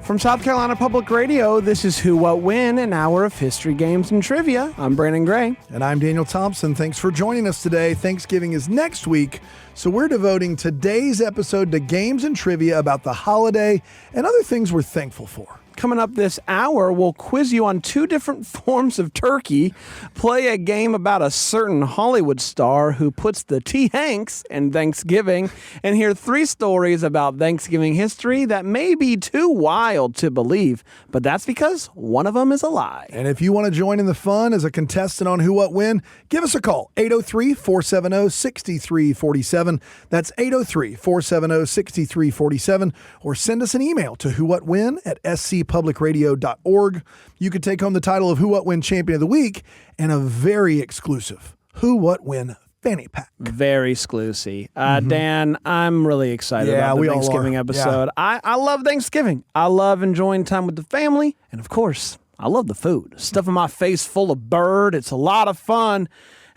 From South Carolina Public Radio, this is Who, What, When, an hour of history, games, and trivia. I'm Brandon Gray. And I'm Daniel Thompson. Thanks for joining us today. Thanksgiving is next week, so we're devoting today's episode to games and trivia about the holiday and other things we're thankful for. Coming up this hour, we'll quiz you on two different forms of turkey, play a game about a certain Hollywood star who puts the T. Hanks in Thanksgiving, and hear three stories about Thanksgiving history that may be too wild to believe, but that's because one of them is a lie. And if you want to join in the fun as a contestant on Who, What, When, give us a call, 803-470-6347. That's 803-470-6347, or send us an email to whowhatwhen@scpublicradio.org. You could take home the title of Who, What, When Champion of the Week and a very exclusive Who, What, When fanny pack. Very exclusive. Dan, I'm really excited about the Thanksgiving episode. Yeah. I love Thanksgiving. I love enjoying time with the family. And of course, I love the food. Stuffing my face full of bird. It's a lot of fun.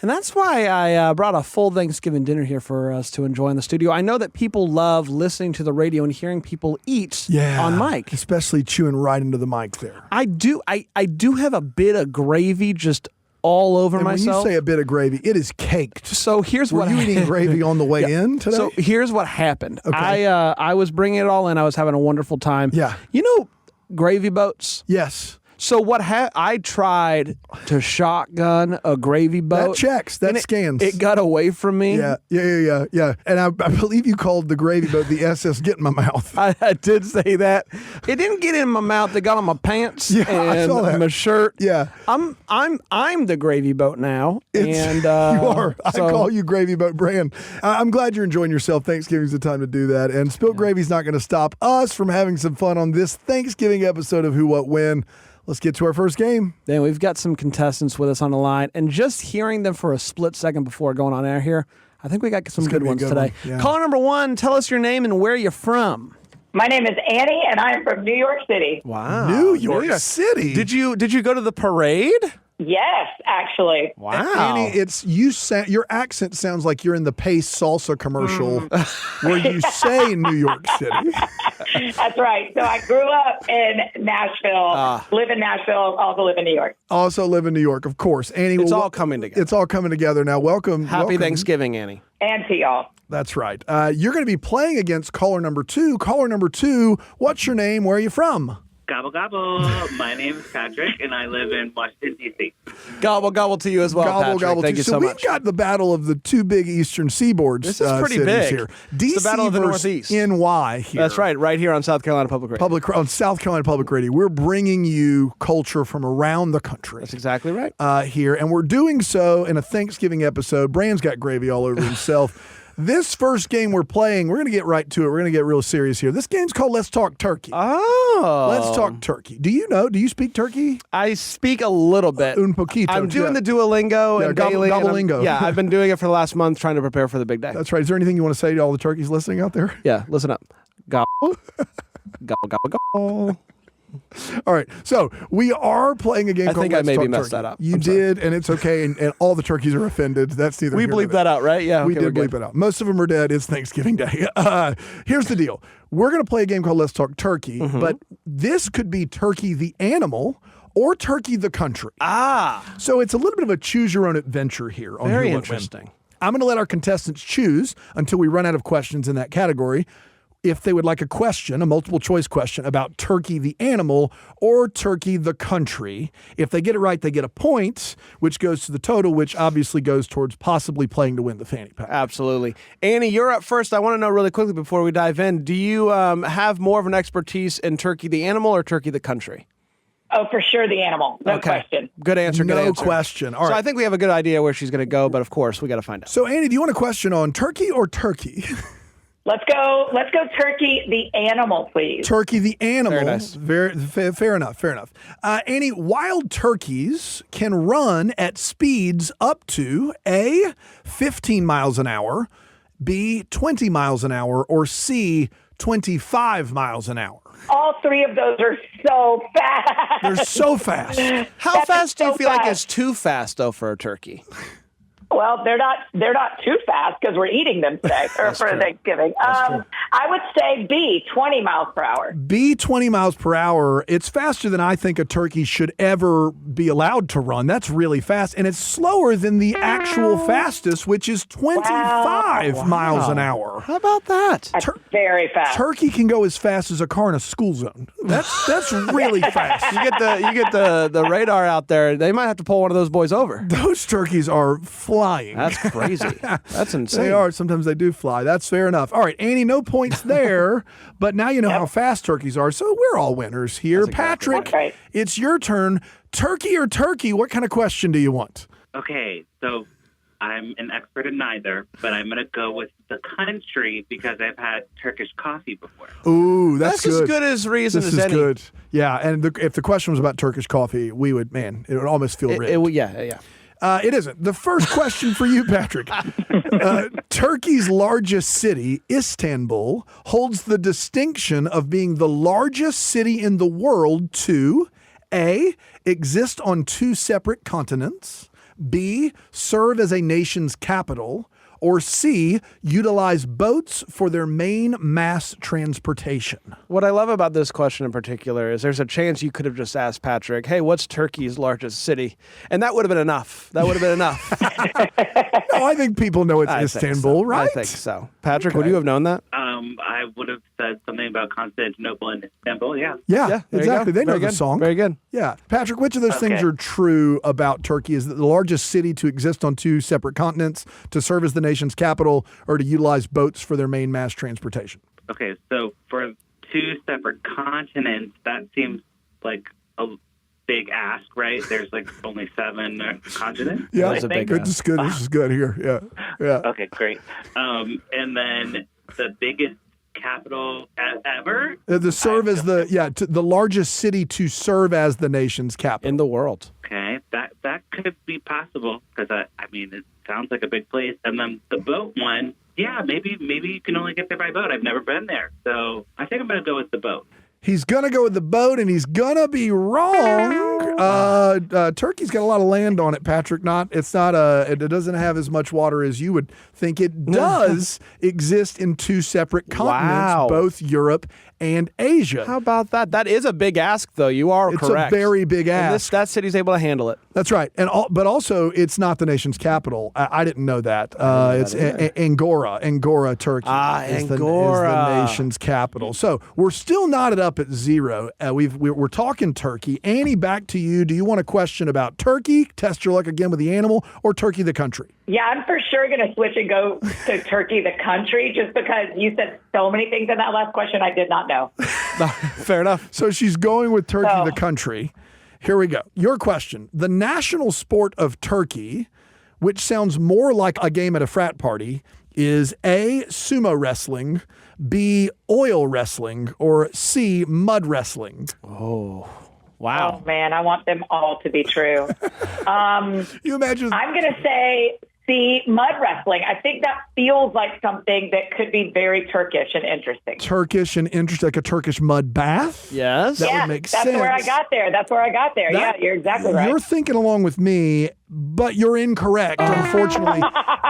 And that's why I brought a full Thanksgiving dinner here for us to enjoy in the studio. I know that people love listening to the radio and hearing people eat on mic. Especially chewing right into the mic there. I do have a bit of gravy just all over myself. When you say a bit of gravy, it is caked. So here's what Were you eating gravy on the way in today? So here's what happened. Okay. I was bringing it all in. I was having a wonderful time. Yeah. You know gravy boats? Yes. So I tried to shotgun a gravy boat. That checks. That scans. It got away from me. Yeah. And I believe you called the gravy boat the SS Get in My Mouth. I did say that. It didn't get in my mouth. It got on my pants and my shirt. Yeah. I'm the gravy boat now. And you are. I call you Gravy Boat Brand. I'm glad you're enjoying yourself. Thanksgiving's the time to do that. And Spilt Gravy's not going to stop us from having some fun on this Thanksgiving episode of Who, What, When. Let's get to our first game. Then we've got some contestants with us on the line, and just hearing them for a split second before going on air here, I think we got some good ones today. Yeah. Caller number one, tell us your name and where you're from. My name is Annie, and I'm from New York City. Wow, New York City. Did you go to the parade? Yes, actually. Wow, Annie, your accent sounds like you're in the Pace salsa commercial where you say New York City. That's right. So I grew up in Nashville, live in Nashville, also live in New York. Also live in New York, of course. Annie, it's all coming together. It's all coming together now. Welcome. Happy Thanksgiving, Annie. And to y'all. That's right. You're going to be playing against caller number two. Caller number two, what's your name? Where are you from? Gobble, gobble. My name is Patrick, and I live in Washington, D.C. Gobble, gobble to you as well, Gobble, Patrick. gobble. Thank you so much. We've got the battle of the two big eastern seaboards. This is pretty big. Here. It's the battle of the Northeast. NY here. That's right here on South Carolina Public Radio. On South Carolina Public Radio. We're bringing you culture from around the country. That's exactly right. Here, and we're doing so in a Thanksgiving episode. Brand's got gravy all over himself. This first game we're playing, we're going to get right to it. We're going to get real serious here. This game's called Let's Talk Turkey. Oh. Let's Talk Turkey. Do you speak turkey? I speak a little bit. Un poquito. I'm doing the Duolingo and daily. Gobblingo. I've been doing it for the last month trying to prepare for the big day. That's right. Is there anything you want to say to all the turkeys listening out there? Yeah, listen up. Gobble. Gobble, gobble, gobble. All right, so we are playing a game called Let's Talk messed Turkey. that up. You did, and it's okay, and all the turkeys are offended. That's neither We here nor bleeped there. that out, right? Yeah, okay, we did bleep it out. Most of them are dead. It's Thanksgiving Day. Here's the deal. We're going to play a game called Let's Talk Turkey, but this could be Turkey the animal or Turkey the country. So it's a little bit of a choose-your-own-adventure here. On Very Who, What, When. interesting. I'm going to let our contestants choose until we run out of questions in that category if they would like a question, a multiple choice question about Turkey the animal or Turkey the country. If they get it right, they get a point, which goes to the total, which obviously goes towards possibly playing to win the fanny pack. Absolutely. Annie, you're up first. I want to know really quickly before we dive in, do you have more of an expertise in Turkey the animal or Turkey the country? Oh, for sure, the animal. No question. Good answer. No question. All right. So I think we have a good idea where she's going to go, but of course, we got to find out. So, Annie, do you want a question on Turkey or turkey? Let's go Turkey the animal, please. Turkey the animal. Very nice. Fair enough. Annie, wild turkeys can run at speeds up to A, 15 miles an hour, B, 20 miles an hour, or C, 25 miles an hour. All three of those are so fast. They're so fast. How fast do you feel like is too fast, though, for a turkey? Well, they're not too fast because we're eating them today or for Thanksgiving. I would say B, 20 miles per hour. B, 20 miles per hour. It's faster than I think a turkey should ever be allowed to run. That's really fast. And it's slower than the actual fastest, which is 25 miles an hour. How about that? That's very fast. Turkey can go as fast as a car in a school zone. That's really fast. You get the radar out there. They might have to pull one of those boys over. Those turkeys are flying. That's crazy. That's insane. They are. Sometimes they do fly. That's fair enough. All right, Annie, no points there, but now you know how fast turkeys are, so we're all winners here. That's exactly Patrick, right. It's your turn. Turkey or turkey, what kind of question do you want? Okay, so I'm an expert in neither, but I'm going to go with the country because I've had Turkish coffee before. Ooh, that's good. as good as reason This as is any. good. Yeah, and if the question was about Turkish coffee, it would almost feel rigged. Yeah. It isn't. The first question for you, Patrick. Turkey's largest city, Istanbul, holds the distinction of being the largest city in the world to A, exist on 2 separate continents, B, serve as a nation's capital, or C, utilize boats for their main mass transportation. What I love about this question in particular is there's a chance you could have just asked Patrick, hey, what's Turkey's largest city? And that would have been enough. No, I think people know it's Istanbul, right? I think so. Patrick, would you have known that? I would have said something about Constantinople and Istanbul, yeah. Yeah, there exactly. They know Very the good. song. Very good. Yeah. Patrick, which of those things are true about Turkey? Is that the largest city to exist on 2 separate continents, to serve as the nation's capital, or to utilize boats for their main mass transportation? Okay, so for 2 separate continents, that seems like a big ask, right? There's like only 7 continents. Yeah, That's a big good. This is good. This is good here. Yeah. Okay, great. And then the biggest capital ever? The serve as the largest city to serve as the nation's capital in the world. Okay, that could be possible because I mean it sounds like a big place. And then the boat one, yeah, maybe you can only get there by boat. I've never been there, so I think I'm going to go with the boat. He's going to go with the boat, and he's going to be wrong. Turkey's got a lot of land on it, Patrick. It doesn't have as much water as you would think. It does exist in 2 separate continents, both Europe and Asia. How about that? That is a big ask, though. You are correct. It's a very big ask. That city's able to handle it. That's right. But also, it's not the nation's capital. I didn't know that. It's Angora. Angora, Turkey is the nation's capital. So we're still knotted up at 0. We're talking Turkey. Annie, back to you. Do you want a question about Turkey? Test your luck again with the animal, or Turkey the country? Yeah, I'm for sure going to switch and go to Turkey the country just because you said so many things in that last question I did not know. Fair enough. So she's going with Turkey the country. Here we go. Your question. The national sport of Turkey, which sounds more like a game at a frat party, is A, sumo wrestling, B, oil wrestling, or C, mud wrestling. Oh, wow. Oh, man, I want them all to be true. You imagine? I'm going to say C, mud wrestling. I think that feels like something that could be very Turkish and interesting. Like a Turkish mud bath? Yes. That would make sense. That's where I got there. Yeah, you're exactly right. You're thinking along with me, but you're incorrect. Unfortunately,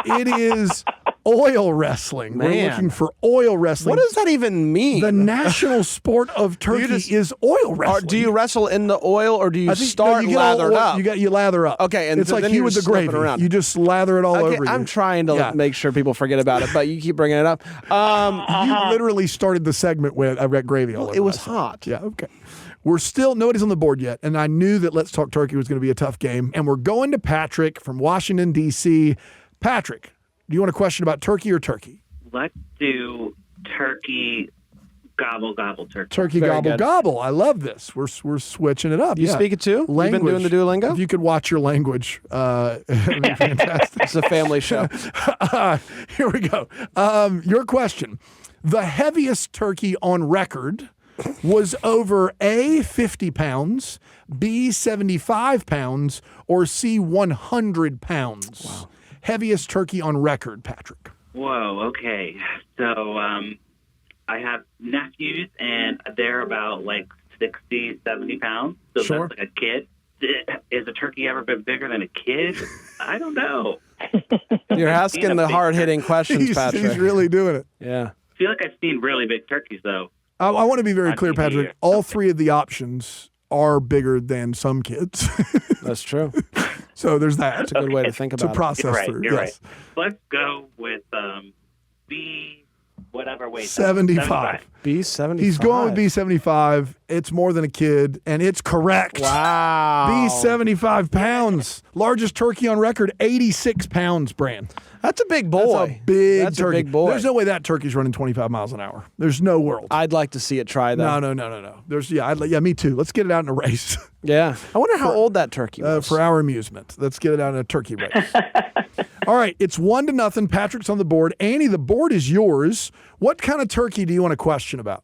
it is oil wrestling. Man. We're looking for oil wrestling. What does that even mean? The national sport of Turkey is oil wrestling. Do you wrestle in the oil, or do you start you lathered up? You lather up. Okay, and it's like then you you're with the just slipping gravy. around. You just lather it all over you. I'm trying to make sure people forget about it, but you keep bringing it up. You literally started the segment with, I've got gravy all over It was myself. hot. Yeah, okay. We're still, nobody's on the board yet, and I knew that Let's Talk Turkey was going to be a tough game, and we're going to Patrick from Washington, D.C. Patrick, do you want a question about Turkey or turkey? Let's do turkey, gobble, gobble, turkey. Turkey, Very gobble, good. gobble. I love this. We're switching it up. You speak it too? Language. You've been doing the Duolingo? If you could watch your language, it'd be fantastic. It's a family show. Here we go. Your question. The heaviest turkey on record was over A, 50 pounds, B, 75 pounds, or C, 100 pounds. Wow. Heaviest turkey on record, Patrick. Whoa, okay. So I have nephews, and they're about like 60, 70 pounds. So Sure. That's like a kid. Is a turkey ever been bigger than a kid? I don't know. You're asking the hard-hitting questions, He's Patrick. really doing it. Yeah. feel like I've seen really big turkeys, though. I want to be very clear, TV Patrick. All three of the options are bigger than some kids. That's true. So there's that. That's a good way to think about to process through. You're Yes. right. Let's go with B, whatever weight. 75. B75. He's going with B75. It's more than a kid, and it's correct. Wow. B75 pounds. Largest turkey on record, 86 pounds, Bran. That's a big boy. That's a big That's turkey. a big boy. There's no way that turkey's running 25 miles an hour. There's no world. I'd like to see it try that. No. There's me too. Let's get it out in a race. Yeah. I wonder how old that turkey was. For our amusement. Let's get it out in a turkey race. All right, it's 1-0. Patrick's on the board. Annie, the board is yours. What kind of turkey do you want to question about?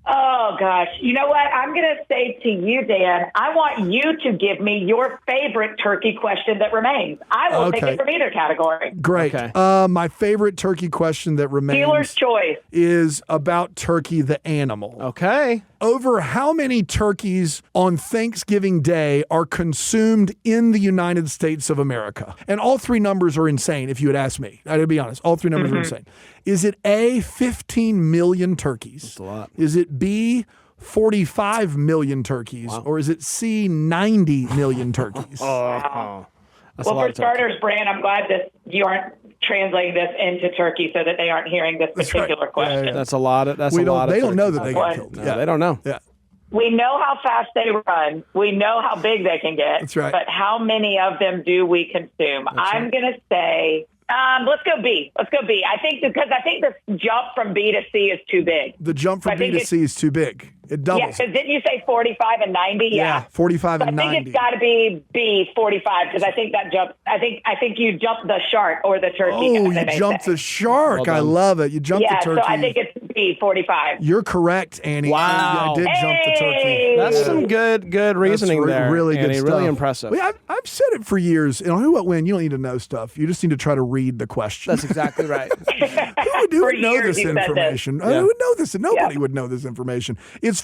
Oh, gosh. You know what? I'm going to say to you, Dan, I want you to give me your favorite turkey question that remains. I will take it from either category. Great. Okay. My favorite turkey question that remains Dealer's choice is about turkey the animal. Okay. Over how many turkeys on Thanksgiving Day are consumed in the United States of America? And all three numbers are insane, if you had asked me. I gotta be honest. All three numbers are insane. Is it A, 15 million turkeys? That's a lot. Is it B, 45 million turkeys? Wow. Or is it C, 90 million turkeys? Wow. That's a Well, lot for of turkey. starters, Bran, I'm glad that you aren't translating this into turkey so that they aren't hearing this particular question. That's a lot of. That's They a lot of. don't know turkeys. that they got killed. No, they don't know. Yeah. We know how fast they run. We know how big they can get. That's right. But how many of them do we consume? I'm going to say, let's go B. Let's go B. I think the jump from B to C is too big. The jump from B to C is too big. It doubles. Yeah, because didn't you say 45 and 90? Yeah. 45 and 90. I think it's got to be B, 45, because I think that jump. I think you jumped the shark or the turkey. Oh, you jumped the shark. Well I done. love it. You jumped the turkey. So I think it's B, 45. You're correct, Annie. Wow. I did jump the turkey. Hey! That's some good reasoning That's there. Really good Annie. stuff. Really impressive. Well, I've said it for years. Who, what, when? You don't need to know stuff. You just need to try to read the question. That's exactly right. Who For would know years this you said this. information? Yeah. Who would know this? Nobody would know this information. It's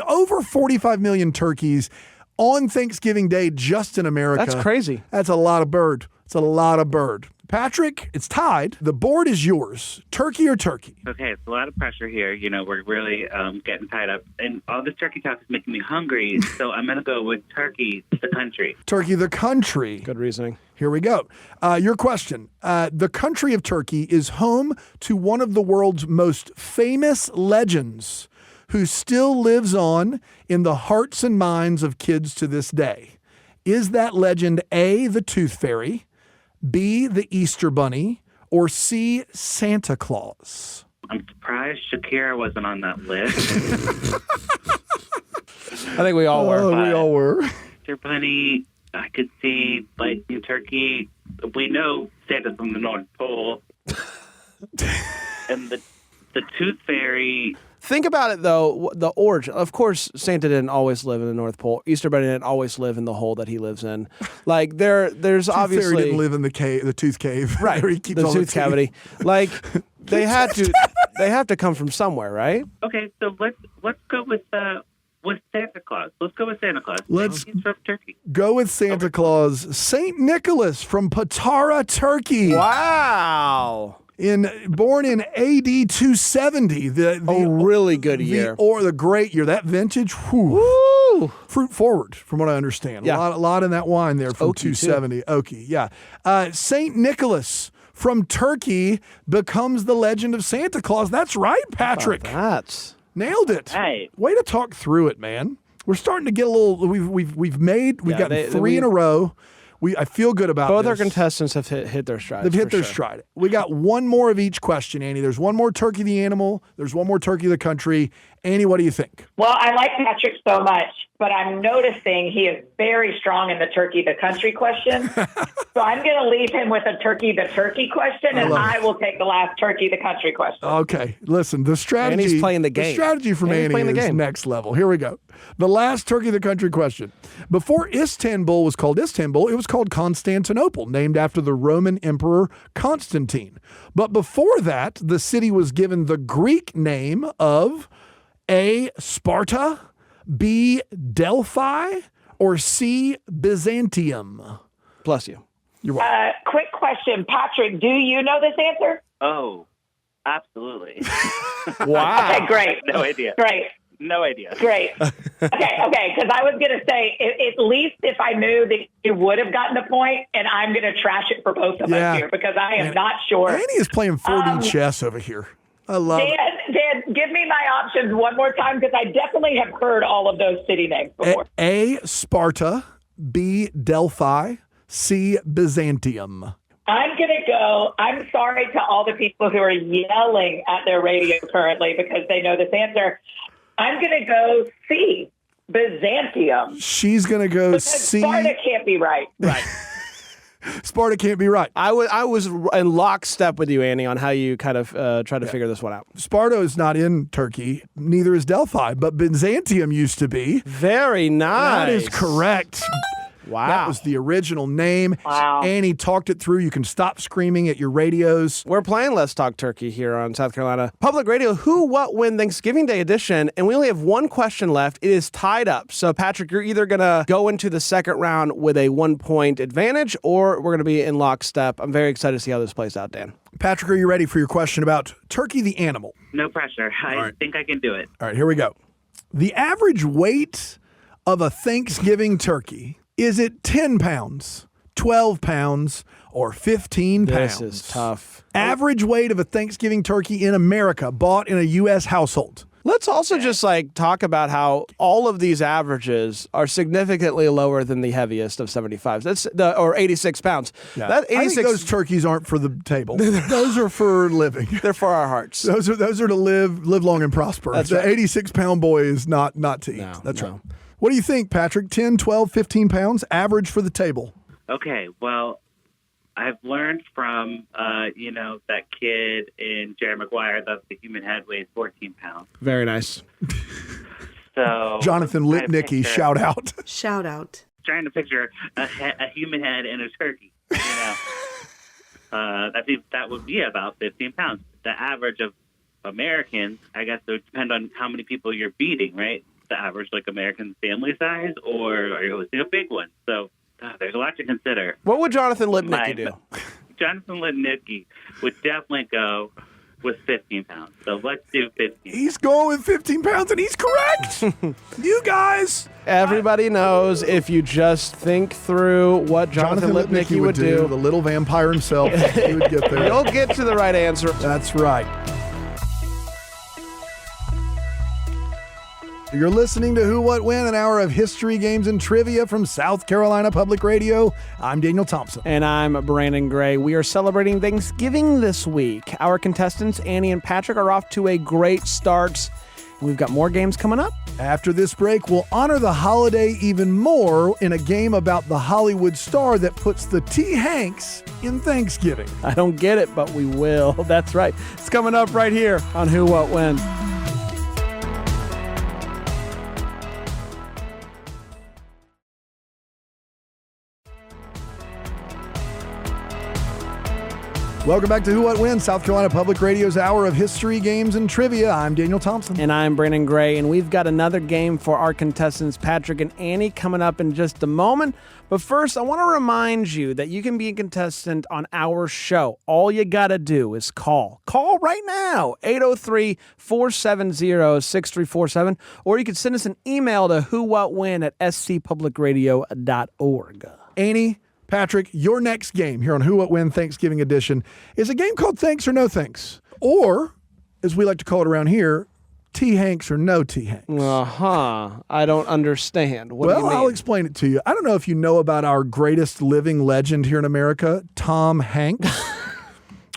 over 45 million turkeys on Thanksgiving Day just in America. That's crazy. That's a lot of bird. It's a lot of bird. Patrick, it's tied. The board is yours. Turkey or turkey? Okay, it's a lot of pressure here. We're really getting tied up. And all this turkey talk is making me hungry. So I'm going to go with turkey, the country. Turkey, the country. Good reasoning. Here we go. Your question. The country of Turkey is home to one of the world's most famous legends who still lives on in the hearts and minds of kids to this day. Is that legend A, the Tooth Fairy, B, the Easter Bunny, or C, Santa Claus? I'm surprised Shakira wasn't on that list. I think we all were. We all were. Easter Bunny, I could see, like, in Turkey, we know Santa's from the North Pole. And the Tooth Fairy... Think about it, though, the origin. Of course, Santa didn't always live in the North Pole. Easter Bunny didn't always live in the hole that he lives in. Like, there's obviously... Tooth Fairy didn't live in the cave, the tooth cave. Right, where he keeps the all tooth cavity. Like, they have to come from somewhere, right? Okay, so let's go with Santa Claus. Let's go with Santa Claus. Let's He's from Turkey. go with Santa Claus. St. Nicholas from Patara, Turkey. Wow. Born in AD 270. A really good year. The great year. That vintage, whew, Woo! fruit forward, from what I understand. Yeah. A lot in that wine there from Oaky, too. 270. Oaky, yeah. St. Nicholas from Turkey becomes the legend of Santa Claus. That's right, Patrick. That's... Nailed it. Right. Way to talk through it, man. We're starting to get a little. We've gotten three in a row. I feel good about both this. our contestants have hit their stride. They've hit their stride. We got one more of each question, Annie. There's one more turkey the animal. There's one more turkey the country. Annie, what do you think? Well, I like Patrick so much, but I'm noticing he is very strong in the turkey the country question. So I'm going to leave him with a turkey the turkey question, and I will take the last turkey the country question. Okay, listen, the strategy. Annie's playing the game. The strategy from Annie's Annie playing the is game. next level. Here we go. The last turkey the country question. Before Istanbul was called Istanbul, it was called Constantinople, named after the Roman Emperor Constantine. But before that, the city was given the Greek name of A, Sparta, B, Delphi, or C, Byzantium. Bless you. You're welcome. Quick question, Patrick, do you know this answer? Oh, absolutely. Wow. Okay, great. No idea. Great. No idea. Great. Okay, because I was going to say, at least if I knew that you would have gotten a point, and I'm going to trash it for both of us here because I am not sure. Annie is playing 4D chess over here. I love it. Dan, give me my options one more time because I definitely have heard all of those city names before. A, Sparta. B, Delphi. C, Byzantium. I'm going to go. I'm sorry to all the people who are yelling at their radio currently because they know this answer. I'm going to go C, Byzantium. She's going to go because C. Sparta can't be right. Right. Sparta can't be right. I was in lockstep with you, Annie, on how you kind of try to figure this one out. Sparta is not in Turkey. Neither is Delphi, but Byzantium used to be. Very nice. That is correct. Wow. That was the original name. Wow. Annie talked it through. You can stop screaming at your radios. We're playing Let's Talk Turkey here on South Carolina Public Radio, Who, What, When Thanksgiving Day edition, and we only have one question left. It is tied up. So, Patrick, you're either going to go into the second round with a 1-point advantage, or we're going to be in lockstep. I'm very excited to see how this plays out, Dan. Patrick, are you ready for your question about turkey the animal? No pressure. I think I can do it. All right, here we go. The average weight of a Thanksgiving turkey, is it 10 pounds, 12 pounds, or 15 pounds? This is tough. Average weight of a Thanksgiving turkey in America bought in a U.S. household. Let's also just talk about how all of these averages are significantly lower than the heaviest of 75s. That's or 86 pounds. Yeah. That 86, I think those turkeys aren't for the table. Those are for living. They're for our hearts. Those are to live long and prosper. That's the right. 86-pound boy is not to eat. No, That's no. right. What do you think, Patrick? 10, 12, 15 pounds, average for the table? Okay, well, I've learned from, that kid in Jerry Maguire that the human head weighs 14 pounds. Very nice. So Jonathan Lipnicki, shout out. Shout out. Trying to picture a human head and a turkey. That would be about 15 pounds. The average of Americans, I guess it would depend on how many people you're feeding, right? The average, American family size, or are you hosting a big one? So there's a lot to consider. What would Jonathan Lipnicki do? Jonathan Lipnicki would definitely go with 15 pounds. So let's do 15. He's going with 15 pounds, and he's correct. You guys. Everybody knows if you just think through what Jonathan Lipnicki would do. The little vampire himself, he would get there. You'll get to the right answer. That's right. You're listening to Who, What, When, an hour of history, games, and trivia from South Carolina Public Radio. I'm Daniel Thompson. And I'm Brandon Gray. We are celebrating Thanksgiving this week. Our contestants, Annie and Patrick, are off to a great start. We've got more games coming up. After this break, we'll honor the holiday even more in a game about the Hollywood star that puts the T. Hanks in Thanksgiving. I don't get it, but we will. That's right. It's coming up right here on Who, What, When. Welcome back to Who, What, When, South Carolina Public Radio's hour of history, games, and trivia. I'm Daniel Thompson. And I'm Brandon Gray, and we've got another game for our contestants, Patrick and Annie, coming up in just a moment. But first, I want to remind you that you can be a contestant on our show. All you got to do is call. Call right now, 803-470-6347, or you can send us an email to whowhatwhen@scpublicradio.org. Annie, Patrick, your next game here on Who, What, When Thanksgiving Edition is a game called Thanks or No Thanks, or, as we like to call it around here, T. Hanks or No T. Hanks. I don't understand. What do you mean? I'll explain it to you. I don't know if you know about our greatest living legend here in America, Tom Hanks,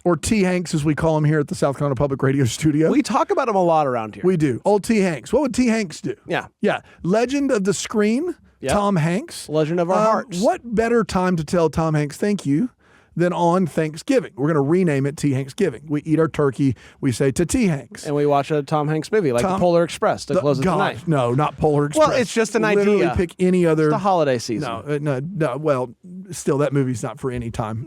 or T. Hanks as we call him here at the South Carolina Public Radio studio. We talk about him a lot around here. We do. Old T. Hanks. What would T. Hanks do? Yeah. Yeah. Legend of the screen. Yep. Tom Hanks. Legend of our hearts. What better time to tell Tom Hanks thank you than on Thanksgiving? We're going to rename it T. Hanksgiving. We eat our turkey. We say to T. Hanks. And we watch a Tom Hanks movie like the Polar Express to close it tonight. No, not Polar Express. Well, it's just an Literally idea. Pick any other. It's the holiday season. No. Well, still, that movie's not for any time.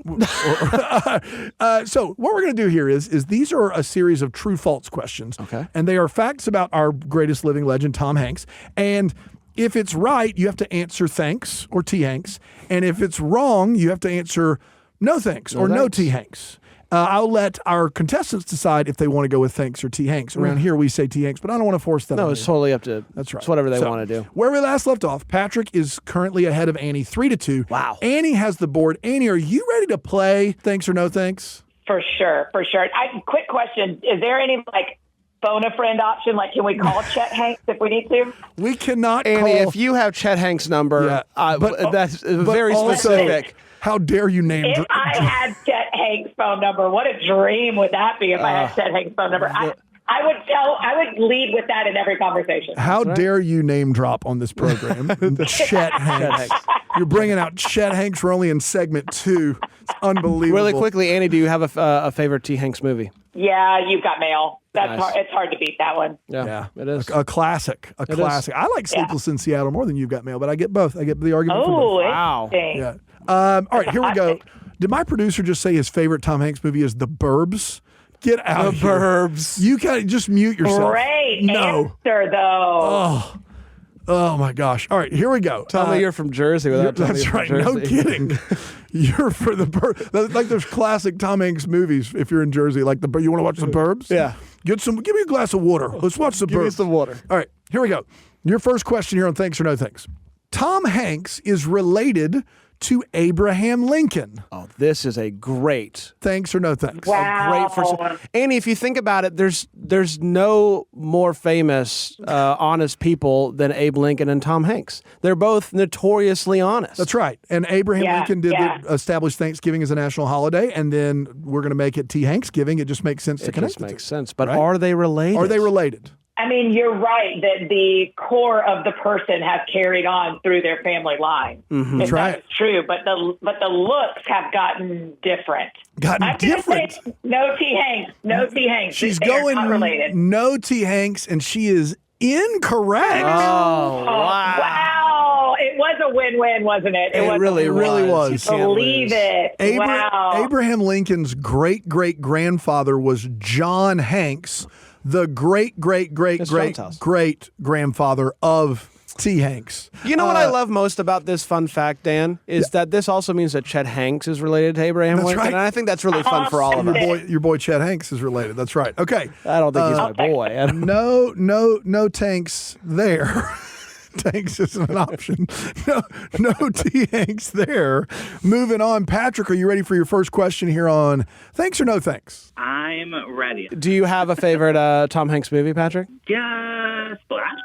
So what we're going to do here is these are a series of true-false questions. Okay. And they are facts about our greatest living legend, Tom Hanks. And if it's right, you have to answer thanks or T. Hanks. And if it's wrong, you have to answer no thanks or no T. Hanks. I'll let our contestants decide if they want to go with Thanks or T. Hanks. Around here, we say T. Hanks, but I don't want to force them. No, it's totally up to. That's right. It's whatever they want to do. Where we last left off, Patrick is currently ahead of Annie 3-2. Wow. Annie has the board. Annie, are you ready to play Thanks or No Thanks? For sure. Quick question. Is there any, phone a friend option? Can we call Chet Hanks if we need to? We cannot Annie, call. if you have Chet Hanks' number, that's very specific. How dare you name? If I had Chet Hanks' phone number, what a dream would that be if I had Chet Hanks' phone number? I would lead with that in every conversation. How dare you name drop on this program? Chet Hanks. You're bringing out Chet Hanks. We're only in segment 2. It's unbelievable. Really quickly, Annie, do you have a favorite T. Hanks movie? Yeah, You've Got Mail. That's Nice. hard. It's hard to beat that one. Yeah, it is. A classic. A classic. I like Sleepless in Seattle more than You've Got Mail, but I get both. I get the argument for both. Wow. Interesting. Yeah. All right, here we go. Did my producer just say his favorite Tom Hanks movie is The Burbs? Get out of here. Burbs. You got to just mute yourself. Great answer, though. Oh my gosh. All right, here we go. Tell me you're from Jersey without telling me That's you're right. from No Jersey. kidding. You're for the Burbs. Like those classic Tom Hanks movies if you're in Jersey. Like you want to watch The Burbs? Yeah. Give me a glass of water. Let's watch The Burbs. Give me some water. All right, here we go. Your first question here on Thanks or No Thanks. Tom Hanks is related to Abraham Lincoln. Oh, this is a great Thanks or No Thanks? Wow. great first. Annie, if you think about it, there's no more famous, honest people than Abe Lincoln and Tom Hanks. They're both notoriously honest. That's right. And Abraham Yeah, Lincoln did yeah. establish Thanksgiving as a national holiday, and then we're going to make it T. Hanksgiving. It just makes sense to It connect just the makes two. sense. But Right? are they related? Are they related? I mean, you're right that the core of the person has carried on through their family line. Mm-hmm. That's right. That's true, but the looks have gotten different. Gotten I'm gonna different? say no T. Hanks. No T. Hanks. She's They are going not related. no T. Hanks, and she is incorrect. Oh, wow. Wow. It was a win-win, wasn't it? It was really a win. really was. You can't Believe lose. it. Wow. Abraham Lincoln's great-great-grandfather was John Hanks, the It's John's house. great-great-great-grandfather of T. Hanks. You know what I love most about this fun fact, Dan, is that this also means that Chet Hanks is related to Abraham That's Lincoln, right. and I think that's really fun for all of us. Your boy Chet Hanks is related. That's right. Okay. I don't think he's my boy. I don't- No tanks there. Tanks isn't an option. No T. Hanks there. Moving on. Patrick, are you ready for your first question here on Thanks or No Thanks? I'm ready. Do you have a favorite Tom Hanks movie, Patrick? Yeah, Splash,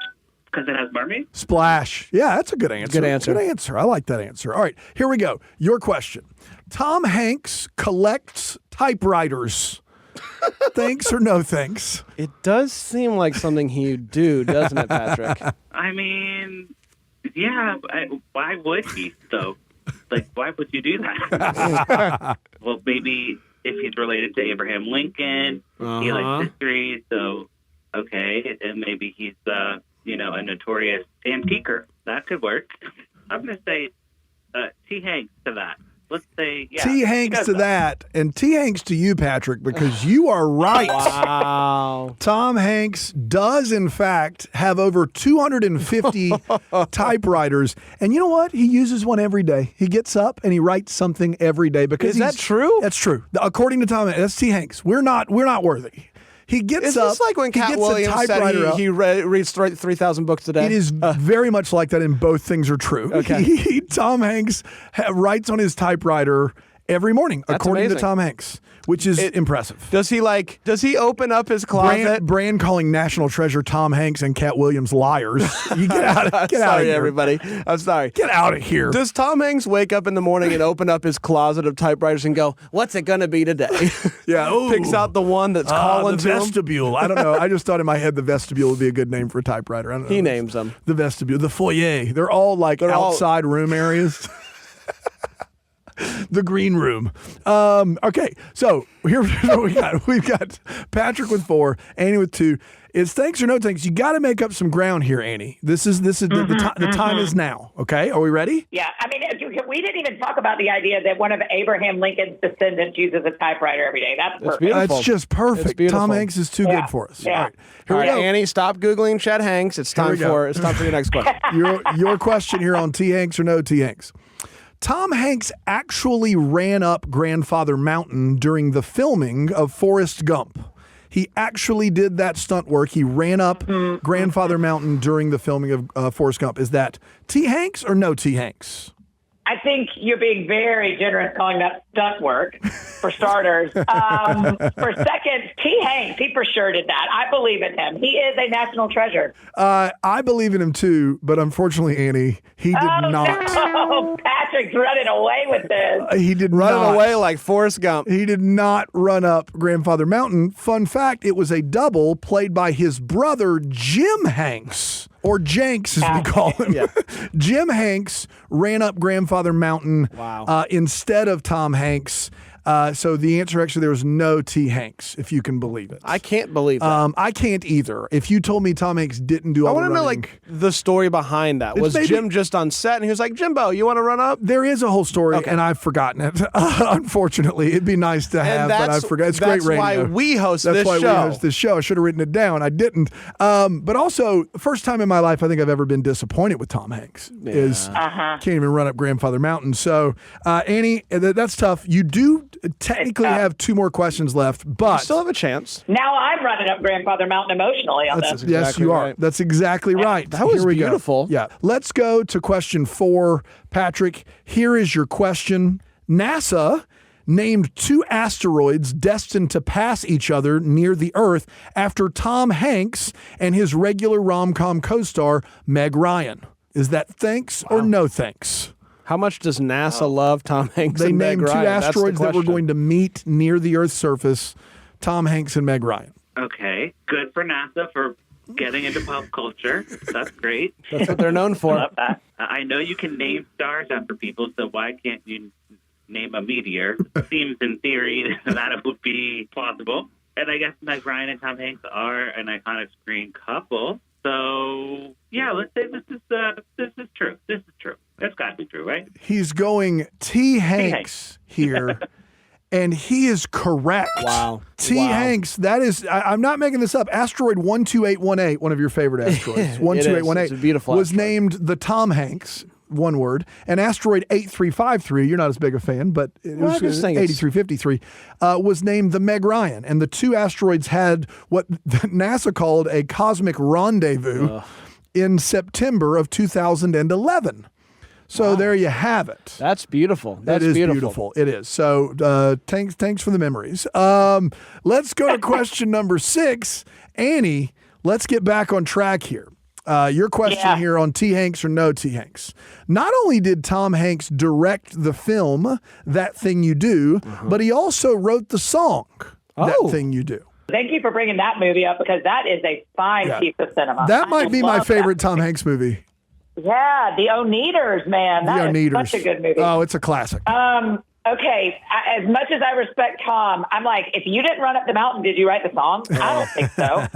because it has mermaids. Splash. Yeah, that's a good answer. Good answer. Good answer. I like that answer. All right, here we go. Your question. Tom Hanks collects typewriters. Thanks or no thanks? It does seem like something he'd do, doesn't it, Patrick? I mean, yeah, why would he, though? Why would you do that? Well, maybe if he's related to Abraham Lincoln, he likes history, so, okay, and maybe he's, a notorious antiquer. That could work. I'm going to say T. Hanks to that. Let's say, yeah. T. Hanks to that, and T. Hanks to you, Patrick, because you are right. Wow. Tom Hanks does, in fact, have over 250 typewriters. And you know what? He uses one every day. He gets up and he writes something every day. Because Is that true? That's true. According to Tom Hanks, that's T. Hanks. We're not worthy. He gets Is up. this like when he Cat gets Williams a typewriter said out. he reads 3,000 books a day? It is very much like that, and both things are true. Okay. Tom Hanks writes on his typewriter every morning, That's according amazing. to Tom Hanks, which is impressive. Does he open up his closet? Brand calling National Treasure Tom Hanks and Cat Williams liars. You get out of Sorry, here. everybody. I'm sorry. Get out of here. Does Tom Hanks wake up in the morning and open up his closet of typewriters and go, "What's it gonna be today?" Yeah. Ooh. Picks out the one that's calling the to him. vestibule. I don't know. I just thought in my head the vestibule would be a good name for a typewriter. I don't know. He names them. The vestibule, the foyer. They're all like outside room areas. The green room. Okay, so here's what we got. We've got Patrick with 4, Annie with 2. It's thanks or no thanks. You got to make up some ground here, Annie. This is the time is now. Okay, are we ready? Yeah, I mean, we didn't even talk about the idea that one of Abraham Lincoln's descendants uses a typewriter every day. That's perfect. beautiful. That's just perfect. It's beautiful. Tom Hanks is too good for us. Yeah. All right, here All we right, go. Annie, stop Googling Chet Hanks. It's time we go. for your next question. Your question here on T. Hanks or no T. Hanks. Tom Hanks actually ran up Grandfather Mountain during the filming of Forrest Gump. He actually did that stunt work. He ran up Grandfather Mountain during the filming of Forrest Gump. Is that T. Hanks or no T. Hanks? I think you're being very generous calling that stunt work, for starters. For second, T. Hanks, he for sure did that. I believe in him. He is a national treasure. I believe in him too, but unfortunately, Annie, he did not. No, Patrick's running away with this. He did running not. away like Forrest Gump. He did not run up Grandfather Mountain. Fun fact, it was a double played by his brother, Jim Hanks. Or Jenks, as we call him. Yeah. Jim Hanks ran up Grandfather Mountain instead of Tom Hanks. So the answer actually, there was no T. Hanks, if you can believe it. I can't believe that. I can't either. If you told me Tom Hanks didn't do all the running. I want to know, like, the story behind that. Was Jim just on set and he was like, Jimbo, you want to run up? There is a whole story, and I've forgotten it. Unfortunately, it'd be nice to have, but I've forgotten. It's great radio. That's why we host this show. That's why we host this show. I should have written it down. I didn't. But also, first time in my life I think I've ever been disappointed with Tom Hanks is can't even run up Grandfather Mountain. So, Annie, that's tough. You do technically have two more questions left, but you still have a chance. Now I'm running up Grandfather Mountain emotionally on this. Yes, you are. That's exactly right. That was beautiful. Yeah. Let's go to question 4. Patrick, here is your question. NASA named 2 asteroids destined to pass each other near the Earth after Tom Hanks and his regular rom-com co-star, Meg Ryan. Is that thanks or no thanks? How much does NASA love Tom Hanks and Meg Ryan? They named 2 asteroids that were going to meet near the Earth's surface, Tom Hanks and Meg Ryan. Okay. Good for NASA for getting into pop culture. That's great. That's what they're known for. I love that. I know you can name stars after people, so why can't you name a meteor? Seems in theory that it would be plausible. And I guess Meg Ryan and Tom Hanks are an iconic screen couple. So, yeah, let's say this is true. This is true. That's got to be true, right? He's going T. Hanks here, and he is correct. Wow. T. Hanks, that is, I'm not making this up. Asteroid 12818, one of your favorite asteroids, 12818, it's a beautiful was asteroid. Named the Tom Hanks, one word, and asteroid 8353, you're not as big a fan, but it was 8353, was named the Meg Ryan. And the 2 asteroids had what NASA called a cosmic rendezvous in September of 2011. So there you have it. That's beautiful. That is beautiful. It is. So thanks for the memories. Let's go to question number 6. Annie, let's get back on track here. Your question here on T. Hanks or no T. Hanks. Not only did Tom Hanks direct the film That Thing You Do, but he also wrote the song That Thing You Do. Thank you for bringing that movie up because that is a fine piece of cinema. That might be my favorite Tom Hanks movie. Yeah, The Oneaters, man. That is such a good movie. Oh, it's a classic. Okay, as much as I respect Tom, I'm like, if you didn't run up the mountain, did you write the song? I don't think so.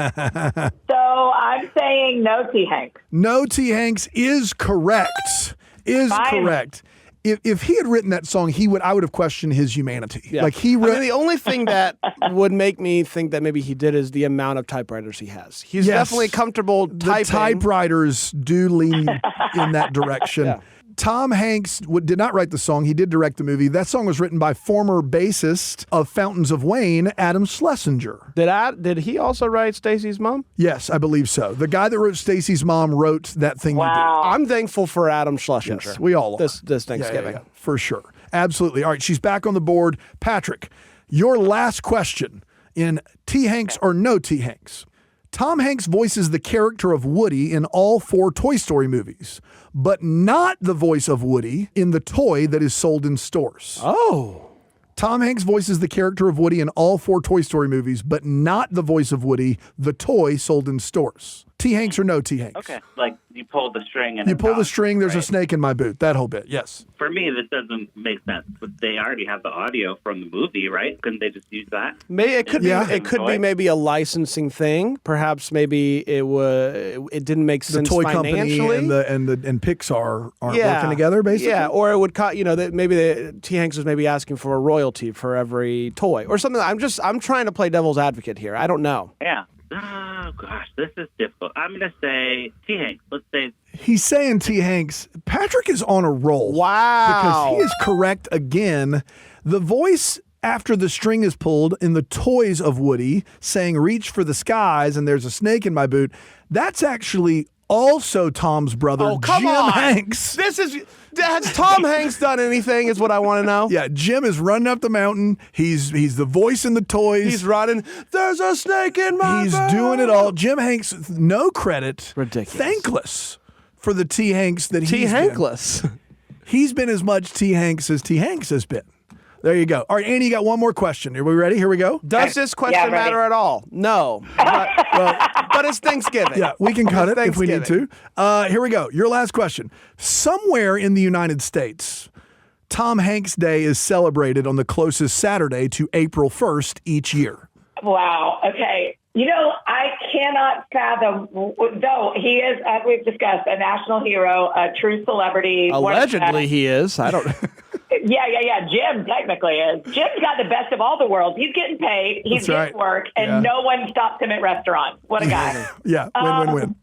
So I'm saying no T. Hanks. No T. Hanks is correct. Correct. If he had written that song, I would have questioned his humanity. Yeah. Like the only thing that would make me think that maybe he did is the amount of typewriters he has. He's definitely comfortable typing. The typewriters do lean in that direction. Yeah. Tom Hanks did not write the song. He did direct the movie. That song was written by former bassist of Fountains of Wayne, Adam Schlesinger. Did he also write Stacy's Mom? Yes, I believe so. The guy that wrote Stacy's Mom wrote That Thing You Do. I'm thankful for Adam Schlesinger. Yes, we all are. This Thanksgiving. Yeah, for sure. Absolutely. All right, she's back on the board. Patrick, your last question in T. Hanks or no T. Hanks. Tom Hanks voices the character of Woody in all 4 Toy Story movies, but not the voice of Woody in the toy that is sold in stores. Oh. Tom Hanks voices the character of Woody in all 4 Toy Story movies, but not the voice of Woody, the toy sold in stores. T. Hanks or no T. Hanks? Okay, like you pulled the string and you pull the string, there's a snake in my boot. That whole bit, yes. For me, this doesn't make sense. But they already have the audio from the movie, right? Couldn't they just use that? It could be maybe a licensing thing. Perhaps maybe it didn't make sense the toy financially. company and Pixar aren't working together, basically. Yeah, or it would maybe T. Hanks was maybe asking for a royalty for every toy or something. I'm trying to play devil's advocate here. I don't know. Yeah. Oh, gosh, this is difficult. I'm going to say T. Hanks. Let's say. He's saying T. Hanks. Patrick is on a roll. Wow. Because he is correct again. The voice after the string is pulled in the Toys of Woody saying, reach for the skies and there's a snake in my boot, that's actually also Tom's brother, Jim Hanks. Has Tom Hanks done anything is what I want to know. Yeah, Jim is running up the mountain. He's the voice in the toys. He's running. There's a snake in my He's boot. doing it all. Jim Hanks, no credit. Ridiculous. Thankless for the T. Hanks that he's been. T-Hankless. He's been as much T. Hanks as T. Hanks has been. There you go. All right, Annie, you got one more question. Are we ready? Here we go. Does this question matter at all? No. But it's Thanksgiving. Yeah, we can cut it if we need to. Here we go. Your last question. Somewhere in the United States, Tom Hanks Day is celebrated on the closest Saturday to April 1st each year. Wow. Okay. I cannot fathom, though he is, as we've discussed, a national hero, a true celebrity. Allegedly he is. I don't Yeah. Jim technically is. Jim's got the best of all the worlds. He's getting paid. He's getting work, and no one stops him at restaurants. What a guy. Yeah, win-win-win.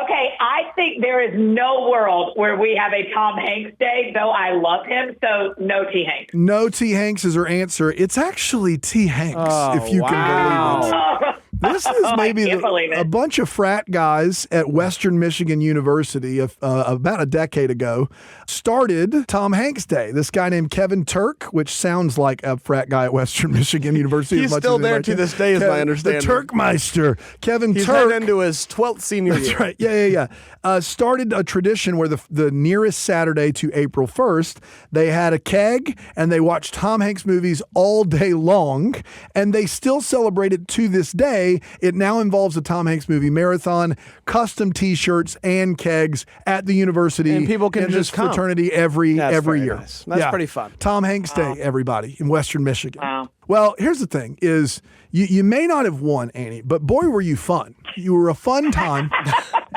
Okay, I think there is no world where we have a Tom Hanks Day, though I love him, so no T. Hanks. No T. Hanks is her answer. It's actually T. Hanks, if you can believe it. This is maybe a bunch of frat guys at Western Michigan University about a decade ago started Tom Hanks Day. This guy named Kevin Turk, which sounds like a frat guy at Western Michigan University. He's still there to this day, is my understanding. The Turkmeister. Kevin Turk. He's heading into his 12th senior year. That's right. Yeah. Started a tradition where the nearest Saturday to April 1st, they had a keg and they watched Tom Hanks movies all day long, and they still celebrate it to this day. It now involves a Tom Hanks movie marathon, custom T-shirts and kegs at the university, and people can in just this fraternity every year. Nice. That's pretty fun. Tom Hanks Day, everybody in Western Michigan. Wow. Well, here's the thing: is you may not have won, Annie, but boy, were you fun! You were a fun time,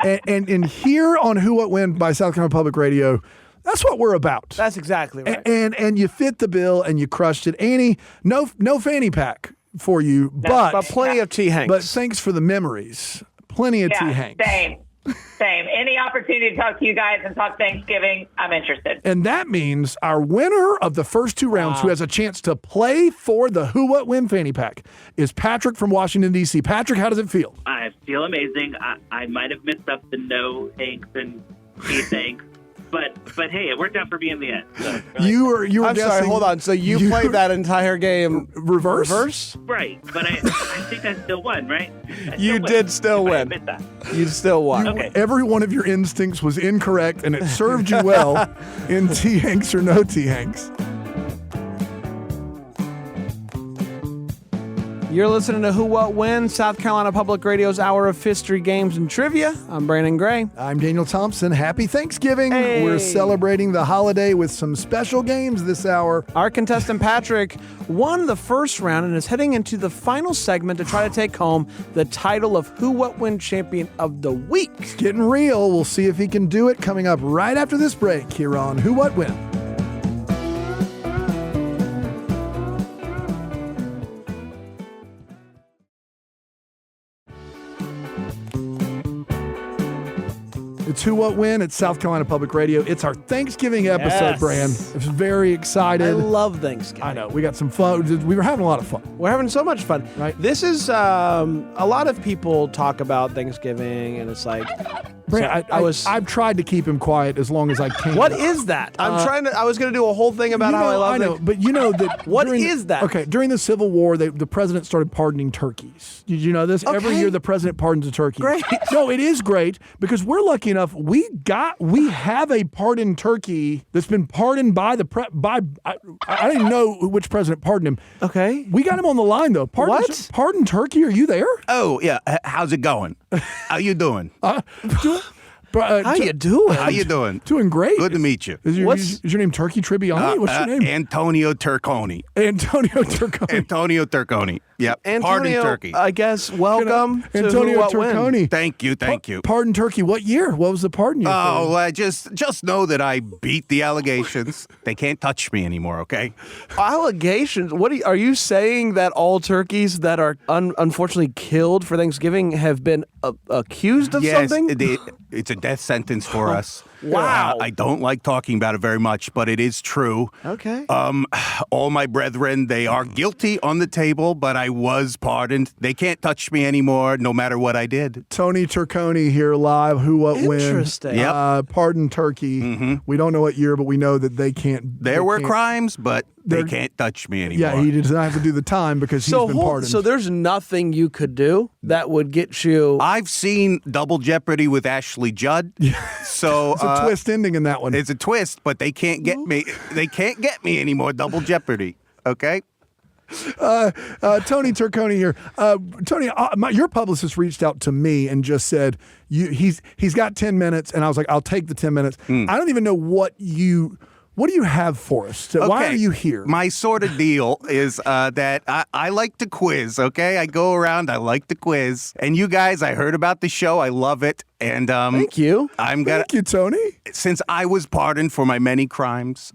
and here on Who What When by South Carolina Public Radio. That's what we're about. That's exactly right. And you fit the bill and you crushed it, Annie. No fanny pack for you, but plenty of T. Hanks. But thanks for the memories. Plenty of T. Hanks. Same. Any opportunity to talk to you guys and talk Thanksgiving, I'm interested. And that means our winner of the first two rounds, who has a chance to play for the Who What When fanny pack, is Patrick from Washington, D.C. Patrick, how does it feel? I feel amazing. I might have missed up the no Hanks and T. Hanks. But hey, it worked out for me in the end. So, really. You were I'm guessing, sorry, hold on. So you played that entire game reverse? Right, but I think I still won, right? You did still win. I admit that. You still won. Okay. Every one of your instincts was incorrect, and it served you well in T. Hanks or no T. Hanks. You're listening to Who What When, South Carolina Public Radio's Hour of History, Games, and Trivia. I'm Brandon Gray. I'm Daniel Thompson. Happy Thanksgiving. Hey. We're celebrating the holiday with some special games this hour. Our contestant Patrick won the first round and is heading into the final segment to try to take home the title of Who What When Champion of the Week. It's getting real. We'll see if he can do it coming up right after this break here on Who What When. It's Who What When. It's South Carolina Public Radio. It's our Thanksgiving episode, Yes. Brand. I'm very excited. I love Thanksgiving. I know. We got some fun. We were having a lot of fun. We're having so much fun. Right. This is, a lot of people talk about Thanksgiving, and it's like, Brand, I've tried to keep him quiet as long as I can. what is that? I was going to do a whole thing about how I love I know, but you know that. What is that? Okay, during the Civil War, the president started pardoning turkeys. Did you know this? Every Okay. year, the president pardons a turkey. Great. No, it is great because we're lucky enough. We have a pardoned turkey that's been pardoned by I don't even know which president pardoned him. Okay. We got him on the line though. Pardoned turkey, are you there? Oh, yeah. How's it going? How you doing? How you doing? How you doing? Doing great. Good to meet you. Is your name Turkey Tribbiani? What's your name? Antonio Turconi. Antonio Turconi. Antonio Turconi. Yep. Antonio, Pardon Turkey. I guess, welcome to Antonio Who What Turconi. When. Thank you. Pardon Turkey. What year? What was the pardon year? Oh, I just know that I beat the allegations. They can't touch me anymore, okay? Allegations? What are you saying that all turkeys that are unfortunately killed for Thanksgiving have been accused of something? Yes, it's a death sentence for us. Wow. I don't like talking about it very much, but it is true. Okay. All my brethren, they are guilty on the table, but I was pardoned. They can't touch me anymore, no matter what I did. Tony Turconi here live. Who What When? Interesting. Yep. Pardon Turkey. We don't know what year, but we know that they can't. There were crimes, but they can't touch me anymore. Yeah, he does not have to do the time because he's been pardoned. So there's nothing you could do that would get you. I've seen Double Jeopardy with Ashley Judd. So it's a twist ending in that one. It's a twist, but they can't get me. They can't get me anymore. Double Jeopardy. Okay. Tony Turconi here. Tony, your publicist reached out to me and just said he's got 10 minutes, and I was like, I'll take the 10 minutes. I don't even know what do you have for us? So why are you here? My sort of deal is that I like to quiz, okay? I go around, I like to quiz. And you guys, I heard about the show. I love it. And Thank you. Thank you, Tony. Since I was pardoned for my many crimes,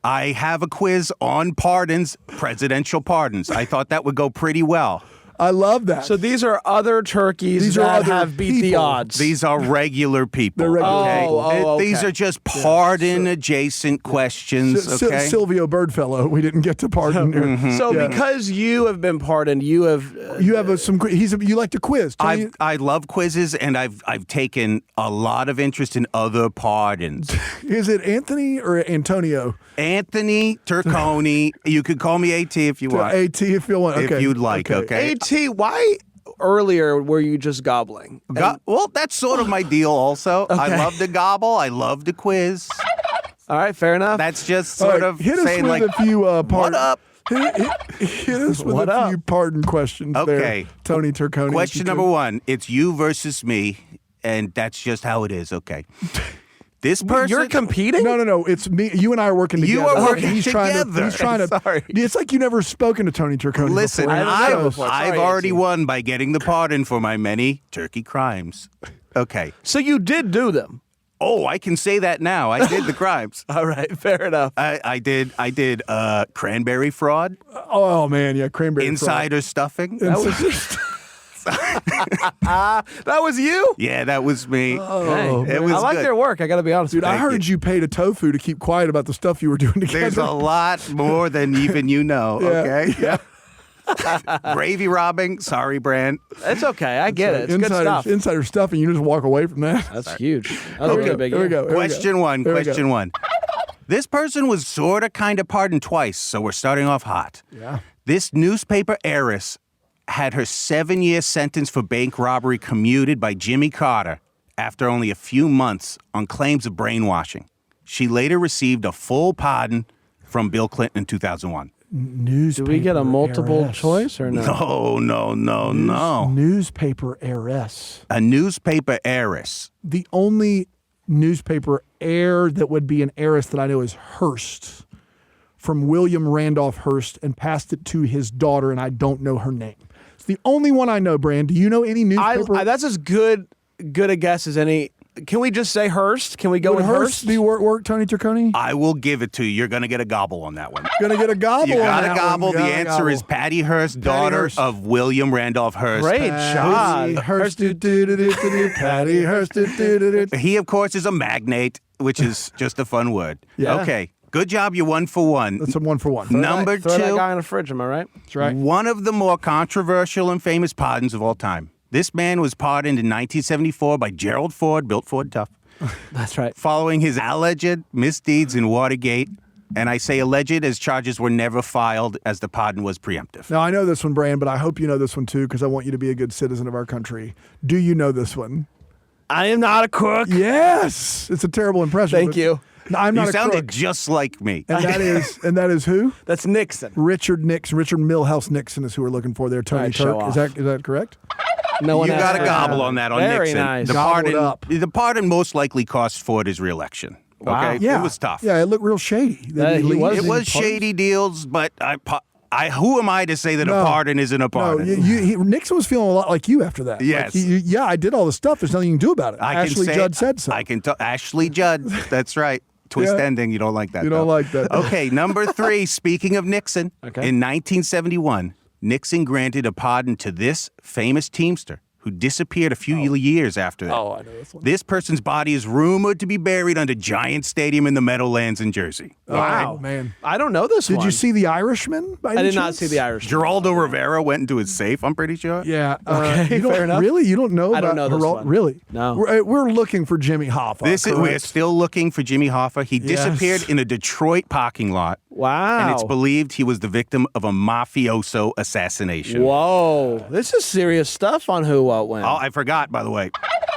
I have a quiz on pardons, presidential pardons. I thought that would go pretty well. I love that. So these are other turkeys that have beat the odds. These are regular people. They're regular okay? people. Okay. These are just pardon-adjacent questions, okay? Silvio Birdfellow, we didn't get to pardon here. So because you have been pardoned, you have you have you like to quiz. I love quizzes, and I've taken a lot of interest in other pardons. Is it Anthony or Antonio? Anthony Turconi. You could call me AT if you want. AT if you want. Okay. If you'd like, okay? AT, why earlier were you just gobbling? Well, that's sort of my deal also. I love to gobble. I love to quiz. All right, fair enough. That's just sort of hit us saying with like, a few what up? Hit us with a few pardon questions there, Tony Turconi. Question number one. It's you versus me, and that's just how it is, okay? This person... You're competing? No. It's me. You and I are working together. You are working he's together. He's trying to... Sorry. It's like you've never spoken to Tony Turconi Listen, before. I've already won by getting the pardon for my many turkey crimes. Okay. So you did do them? Oh, I can say that now. I did the crimes. All right, fair enough. I did cranberry fraud. Oh, man, yeah, cranberry Insider stuffing. That was just... that was you? Yeah, that was me. Oh, it was I like good. their work. I got to be honest Dude, with you. I heard you paid a tofu to keep quiet about the stuff you were doing together. There's a lot more than even you know, okay? Yeah. Gravy robbing. Sorry, Brand. It's okay. I get it. It's good stuff. Insider stuff, and you just walk away from that. That's huge. That's Here we go. Question one. This person was sort of kind of pardoned twice, so we're starting off hot. Yeah. This newspaper heiress had her 7-year sentence for bank robbery commuted by Jimmy Carter after only a few months on claims of brainwashing. She later received a full pardon from Bill Clinton in 2001. Newspaper Do we get a multiple heiress. choice or no? No. Newspaper heiress. A newspaper heiress. The only newspaper heir that would be an heiress that I know is Hearst, from William Randolph Hearst, and passed it to his daughter, and I don't know her name. It's the only one I know, Brand. Do you know any newspaper? That's as good a guess as any. Can we just say Hearst? Can we go with Hearst? Do you work, Tony Turconi? I will give it to you. You're going to get a gobble on that one. Gonna get a gobble. You got on a that gobble. one. The Gotta answer is Patty Hearst, daughter Hearst. of William Randolph Hearst. Great job. Hearst. Patty Hearst. He, of course, is a magnate, which is just a fun word. Yeah. Okay. Good job. You're 1 for 1. That's a 1 for 1. Number Throw that two. guy in the fridge, am I right? That's right. One of the more controversial and famous pardons of all time. This man was pardoned in 1974 by Gerald Ford, built Ford tough, That's right. following his alleged misdeeds in Watergate. And I say alleged as charges were never filed, as the pardon was preemptive. Now, I know this one, Brand, but I hope you know this one too, because I want you to be a good citizen of our country. Do you know this one? I am not a crook. Yes. It's a terrible impression. Thank you. No, I'm not You a sounded crook. just like me. And that is who? That's Nixon. Richard Milhouse Nixon is who we're looking for there. Tony All right, show Turk. off. Is that correct? No one You got asked a for gobble that. on that on Very Nixon. nice. The pardon most likely cost Ford his reelection. Wow. Okay? Yeah. It was tough. Yeah, it looked real shady. He was- It was shady deals, but who am I to say that a pardon isn't a pardon? No, Nixon was feeling a lot like you after that. Yes. Like, I did all the stuff. There's nothing you can do about it. Ashley Judd said so. Ashley Judd. That's right. Twist ending. You don't like that. You don't like that. Okay, number 3. Speaking of Nixon, in 1971, Nixon granted a pardon to this famous Teamster who disappeared a few years after that. Oh, I know this one. This person's body is rumored to be buried under Giant Stadium in the Meadowlands in Jersey. Wow, man. I don't know this one. Did you see The Irishman? I did not see The Irishman. Geraldo Rivera went into his safe, I'm pretty sure. Yeah. Okay, you don't, fair enough. Really? You don't know I don't about know this Geraldo? one. Really? No. We're looking for Jimmy Hoffa. We're still looking for Jimmy Hoffa. He disappeared in a Detroit parking lot. Wow. And it's believed he was the victim of a mafioso assassination. Whoa. This is serious stuff on Who, What, When. Oh, I forgot, by the way.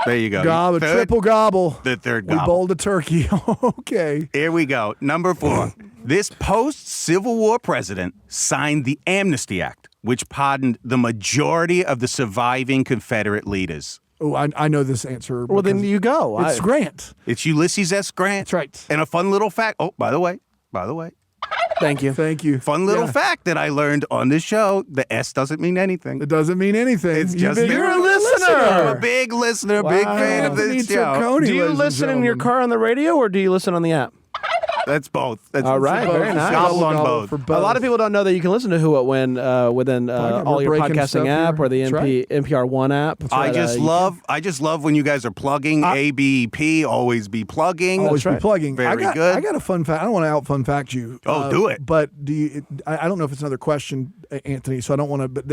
There you go. Gobble, triple gobble. The third We gobble. bowled a turkey. Okay. Here we go. Number 4. This post-Civil War president signed the Amnesty Act, which pardoned the majority of the surviving Confederate leaders. Oh, I know this answer. Well, then you go. It's Grant. It's Ulysses S. Grant. That's right. And a fun little fact. Oh, by the way. Thank you. Thank you. Fun little fact that I learned on this show, the S doesn't mean anything. It doesn't mean anything. It's just You're a listener. I'm a big listener, big fan of this show. Do you listen in your car on the radio or do you listen on the app? That's both. That's All right, very nice. Gobble on both. For A both. lot of people don't know that you can listen to Who, What, When within all your breaking podcasting stuff app here. or the That's right. NPR One app. I just love when you guys are plugging ABP. Always be plugging. Always be plugging. Very I good. got a fun fact. I don't want to out fun fact you. Oh, do it. But do you? I don't know if it's another question, Anthony. So I don't want to. But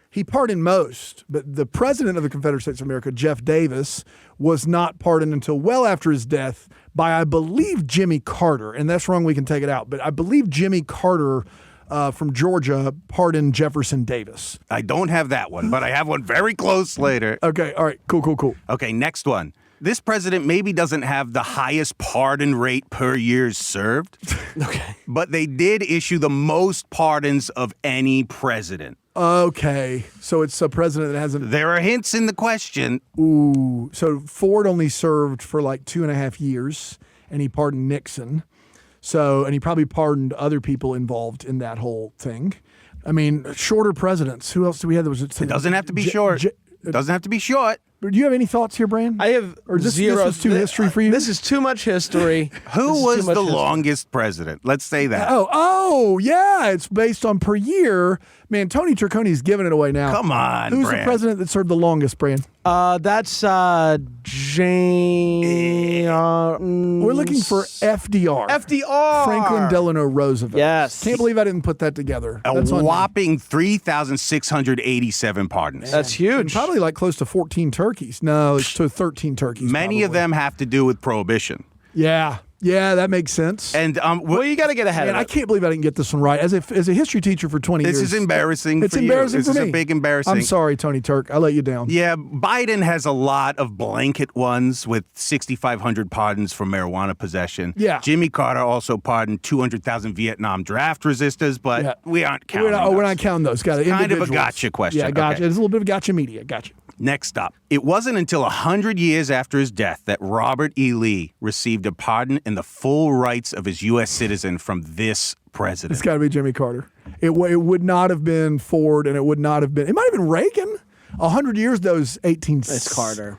he pardoned most. But the president of the Confederate States of America, Jeff Davis, was not pardoned until well after his death by, I believe, Jimmy Carter. And that's wrong. We can take it out. But I believe Jimmy Carter from Georgia pardoned Jefferson Davis. I don't have that one, but I have one very close later. Okay. All right. Cool. Okay, next one. This president maybe doesn't have the highest pardon rate per year served. Okay. But they did issue the most pardons of any president. Okay. So it's a president that hasn't. There are hints in the question. Ooh. So Ford only served for like 2.5 years, and he pardoned Nixon. And he probably pardoned other people involved in that whole thing. I mean, shorter presidents. Who else do we have? It doesn't have to be short. It doesn't have to be short. Do you have any thoughts here, Brand? I have Or this zero. was too history for you? This is too much history. Who was the longest president? Let's say that. Oh, yeah. It's based on per year. Man, Tony Turcone's giving it away now. Come on, Who's Brand. the president that served the longest, Brand? That's Jane. We're looking for FDR. FDR. Franklin Delano Roosevelt. Yes. Can't believe I didn't put that together. A That's on me. whopping 3,687 pardons. That's huge. And probably like close to 14 turkeys. No, it's to 13 turkeys. Many of probably. them have to do with prohibition. Yeah. Yeah, that makes sense. And Well, you got to get ahead Man, of I it. can't believe I didn't get this one right. As a history teacher for 20 this years. is embarrassing It's for embarrassing you. This for is me. a big embarrassing. I'm sorry, Tony Turk. I let you down. Yeah, Biden has a lot of blanket ones with 6,500 pardons for marijuana possession. Yeah. Jimmy Carter also pardoned 200,000 Vietnam draft resistors, but we aren't counting We're those. not counting those. Got it. Kind of a Individuals. gotcha question. Yeah, gotcha. Okay. It's a little bit of gotcha media. Gotcha. Next up, it wasn't until 100 years after his death that Robert E. Lee received a pardon and the full rights of his U.S. citizen from this president. It's got to be Jimmy Carter. It would not have been Ford, and it would not have been. It might have been Reagan. 100 years, those 18. It's Carter.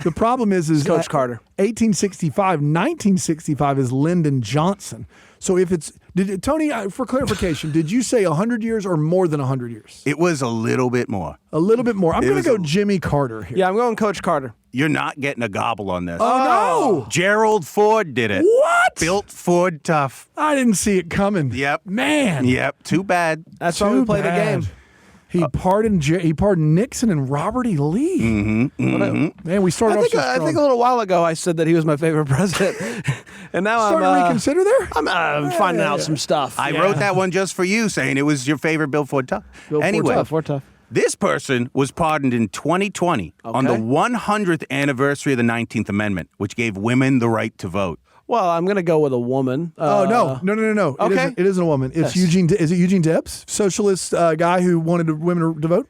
The problem is Coach Carter. 1865, 1965 is Lyndon Johnson. So if it's Tony, for clarification, did you say 100 years or more than 100 years? It was a little bit more. A little bit more. I'm going to was go a- Jimmy Carter here. Yeah, I'm going Coach Carter. You're not getting a gobble on this. Oh, no. Gerald Ford did it. What? Built Ford tough. I didn't see it coming. Yep. Man. Yep. Too bad. That's why we play the bad. game. He pardoned Nixon and Robert E. Lee. Man, we started I off think so strong. a little while ago I said that he was my favorite president, and now Starting to reconsider there? I'm finding out some stuff. I wrote that one just for you, saying it was your favorite Bill Ford tough. Bill Ford Anyway, tough. We're tough. this person was pardoned in 2020 on the 100th anniversary of the 19th Amendment, which gave women the right to vote. Well, I'm going to go with a woman. Oh, no. Okay. It isn't a woman. It's Yes. Is it Eugene Debs? Socialist guy who wanted women to vote?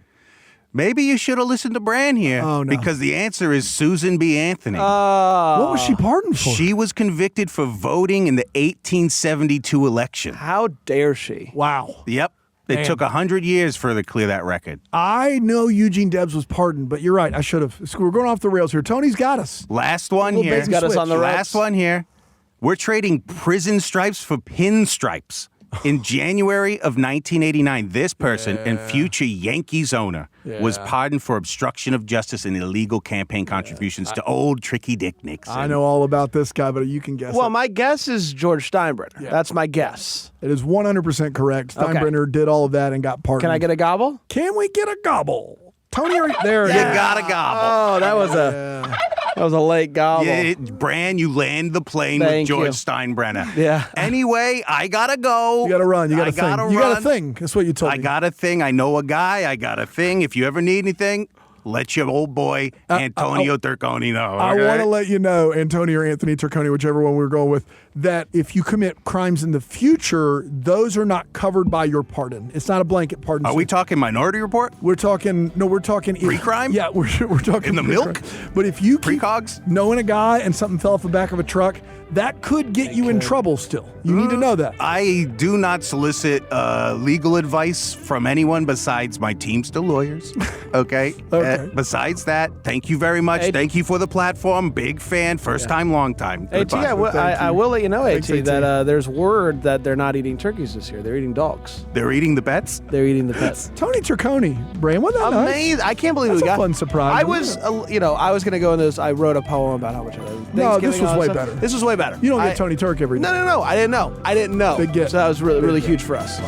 Maybe you should have listened to Bran here. Oh, no. Because the answer is Susan B. Anthony. What was she pardoned for? She was convicted for voting in the 1872 election. How dare she? Wow. Yep. It took 100 years for her to clear that record. I know Eugene Debs was pardoned, but you're right. I should have. We're going off the rails here. Tony's got us. Last one here. He's got us on the ropes. Last one here. We're trading prison stripes for pinstripes. In January of 1989, this person and future Yankees owner was pardoned for obstruction of justice and illegal campaign contributions to old Tricky Dick Nixon. I know all about this guy, but you can guess Well, it. my guess is George Steinbrenner. Yeah. That's my guess. It is 100% correct. Steinbrenner did all of that and got pardoned. Can I get a gobble? Can we get a gobble? Tony, there it You is. got a gobble. Oh, that was a late gobble. Yeah, Bran, you land the plane Thank with George you. Steinbrenner. Yeah. Anyway, I gotta go. You got to run. You got a thing. gotta You got a run. thing. That's what you told I me. got a thing. I know a guy. I got a thing. If you ever need anything, let your old boy Antonio Turconi know. I okay? want to let you know, Antonio or Anthony Turconi, whichever one we were going with, that if you commit crimes in the future, those are not covered by your pardon. It's not a blanket pardon. Are we talking Minority Report? We're talking Pre-crime? Yeah, we're talking In the milk? pre-crime. But if you keep Precogs? knowing a guy and something fell off the back of a truck, that could get you in trouble still. You need to know that. I do not solicit legal advice from anyone besides my Teamster lawyers. Okay? Okay. Besides that, thank you very much. Hey, thank you for the platform. Big fan. First time, long time. AT, Goodbye. I will let you know, Thanks, AT, AT. that there's word that they're not eating turkeys this year. They're eating dogs. They're eating the pets? They're eating the pets. Tony Turconi, Bran, wasn't that nice? Amazing! I can't believe That's we a got fun surprise, I wasn't was, I was gonna go into this. I wrote a poem about how much I love No, Thanksgiving this was and all way that stuff. better. This was way better. You don't get Tony Turk every day. No. I didn't know. Big get. So that was really, Big really get. huge for us.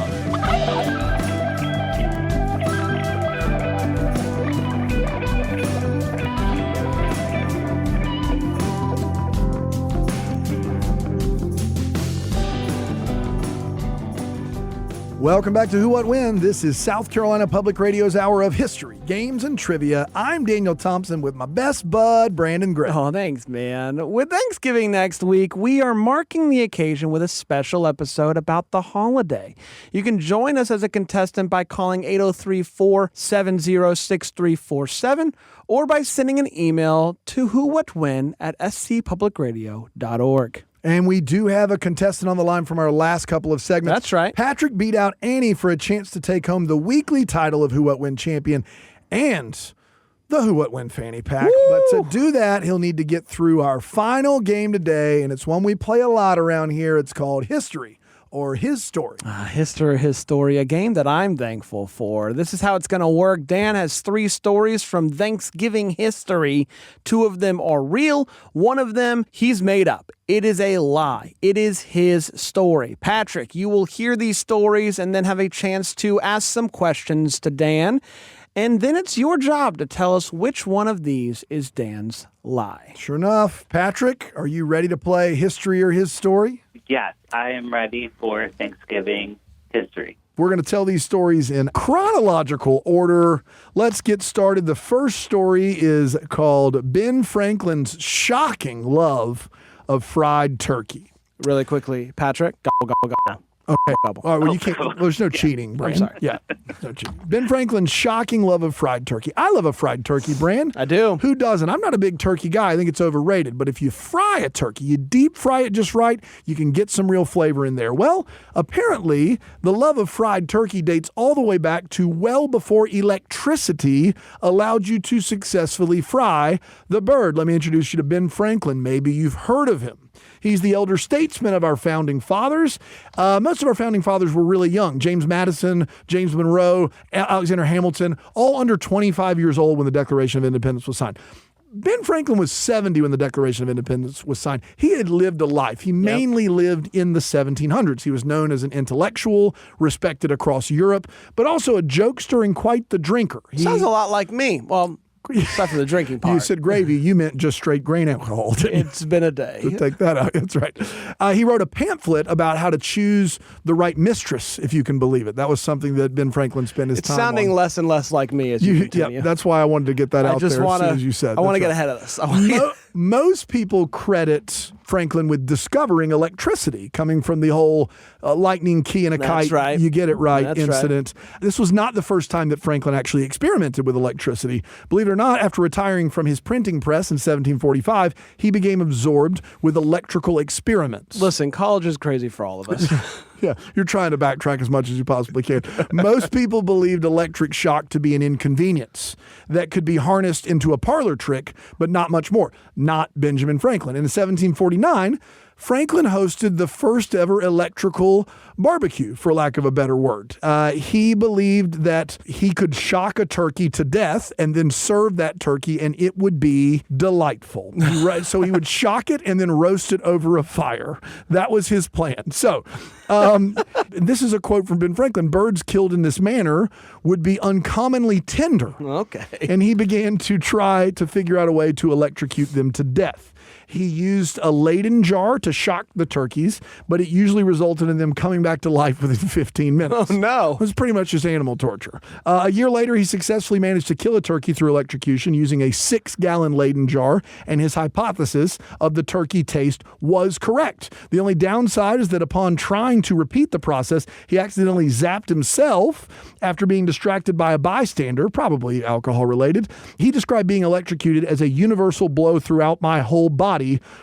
Welcome back to Who What When. This is South Carolina Public Radio's Hour of History, Games, and Trivia. I'm Daniel Thompson with my best bud, Brandon Gray. Oh, thanks, man. With Thanksgiving next week, we are marking the occasion with a special episode about the holiday. You can join us as a contestant by calling 803-470-6347 or by sending an email to whowhatwhen@scpublicradio.org. And we do have a contestant on the line from our last couple of segments. That's right. Patrick beat out Annie for a chance to take home the weekly title of Who What When champion and the Who What When fanny pack. Woo! But to do that, he'll need to get through our final game today, and it's one we play a lot around here. It's called History or His Story. History, his story, a game that I'm thankful for. This is how it's going to work. Dan has 3 stories from Thanksgiving history. 2 of them are real. 1 of them he's made up. It is a lie. It is his story. Patrick, you will hear these stories and then have a chance to ask some questions to Dan. And then it's your job to tell us which one of these is Dan's lie. Sure enough. Patrick, are you ready to play History or His Story? Yes, I am ready for Thanksgiving history. We're going to tell these stories in chronological order. Let's get started. The first story is called Ben Franklin's Shocking Love of Fried Turkey. Really quickly, Patrick. Gobble, gobble, gobble. Okay. Gobble. All right, well, you can't. There's no cheating, Bran. sorry. Yeah. No cheating. Ben Franklin's shocking love of fried turkey. I love a fried turkey, Bran. I do. Who doesn't? I'm not a big turkey guy. I think it's overrated. But if you fry a turkey, you deep fry it just right, you can get some real flavor in there. Well, apparently, the love of fried turkey dates all the way back to well before electricity allowed you to successfully fry the bird. Let me introduce you to Ben Franklin. Maybe you've heard of him. He's the elder statesman of our founding fathers. Most of our founding fathers were really young. James Madison, James Monroe, Alexander Hamilton, all under 25 years old when the Declaration of Independence was signed. Ben Franklin was 70 when the Declaration of Independence was signed. He had lived a life. He mainly lived in the 1700s. He was known as an intellectual, respected across Europe, but also a jokester and quite the drinker. Sounds a lot like me. Well, except for the drinking part. You said gravy. You meant just straight grain alcohol. It's been a day. Take that out. That's right. He wrote a pamphlet about how to choose the right mistress, if you can believe it. That was something that Ben Franklin spent his It's time sounding on. less and less like me as you continue. Yeah, that's why I wanted to get that out there as soon as you said. I want to That's get right. ahead of this. Most people credit Franklin with discovering electricity, coming from the whole lightning key in a kite, you get it right incident. This was not the first time that Franklin actually experimented with electricity. Believe it or not, after retiring from his printing press in 1745, he became absorbed with electrical experiments. Listen, college is crazy for all of us. Yeah, you're trying to backtrack as much as you possibly can. Most people believed electric shock to be an inconvenience that could be harnessed into a parlor trick, but not much more. Not Benjamin Franklin. In 1749, Franklin hosted the first ever electrical barbecue, for lack of a better word. He believed that he could shock a turkey to death and then serve that turkey, and it would be delightful. So he would shock it and then roast it over a fire. That was his plan. So this is a quote from Ben Franklin. Birds killed in this manner would be uncommonly tender. Okay. And he began to try to figure out a way to electrocute them to death. He used a Leyden jar to shock the turkeys, but it usually resulted in them coming back to life within 15 minutes. Oh, no. It was pretty much just animal torture. A year later, he successfully managed to kill a turkey through electrocution using a 6-gallon Leyden jar, and his hypothesis of the turkey taste was correct. The only downside is that upon trying to repeat the process, he accidentally zapped himself after being distracted by a bystander, probably alcohol-related. He described being electrocuted as a universal blow throughout my whole body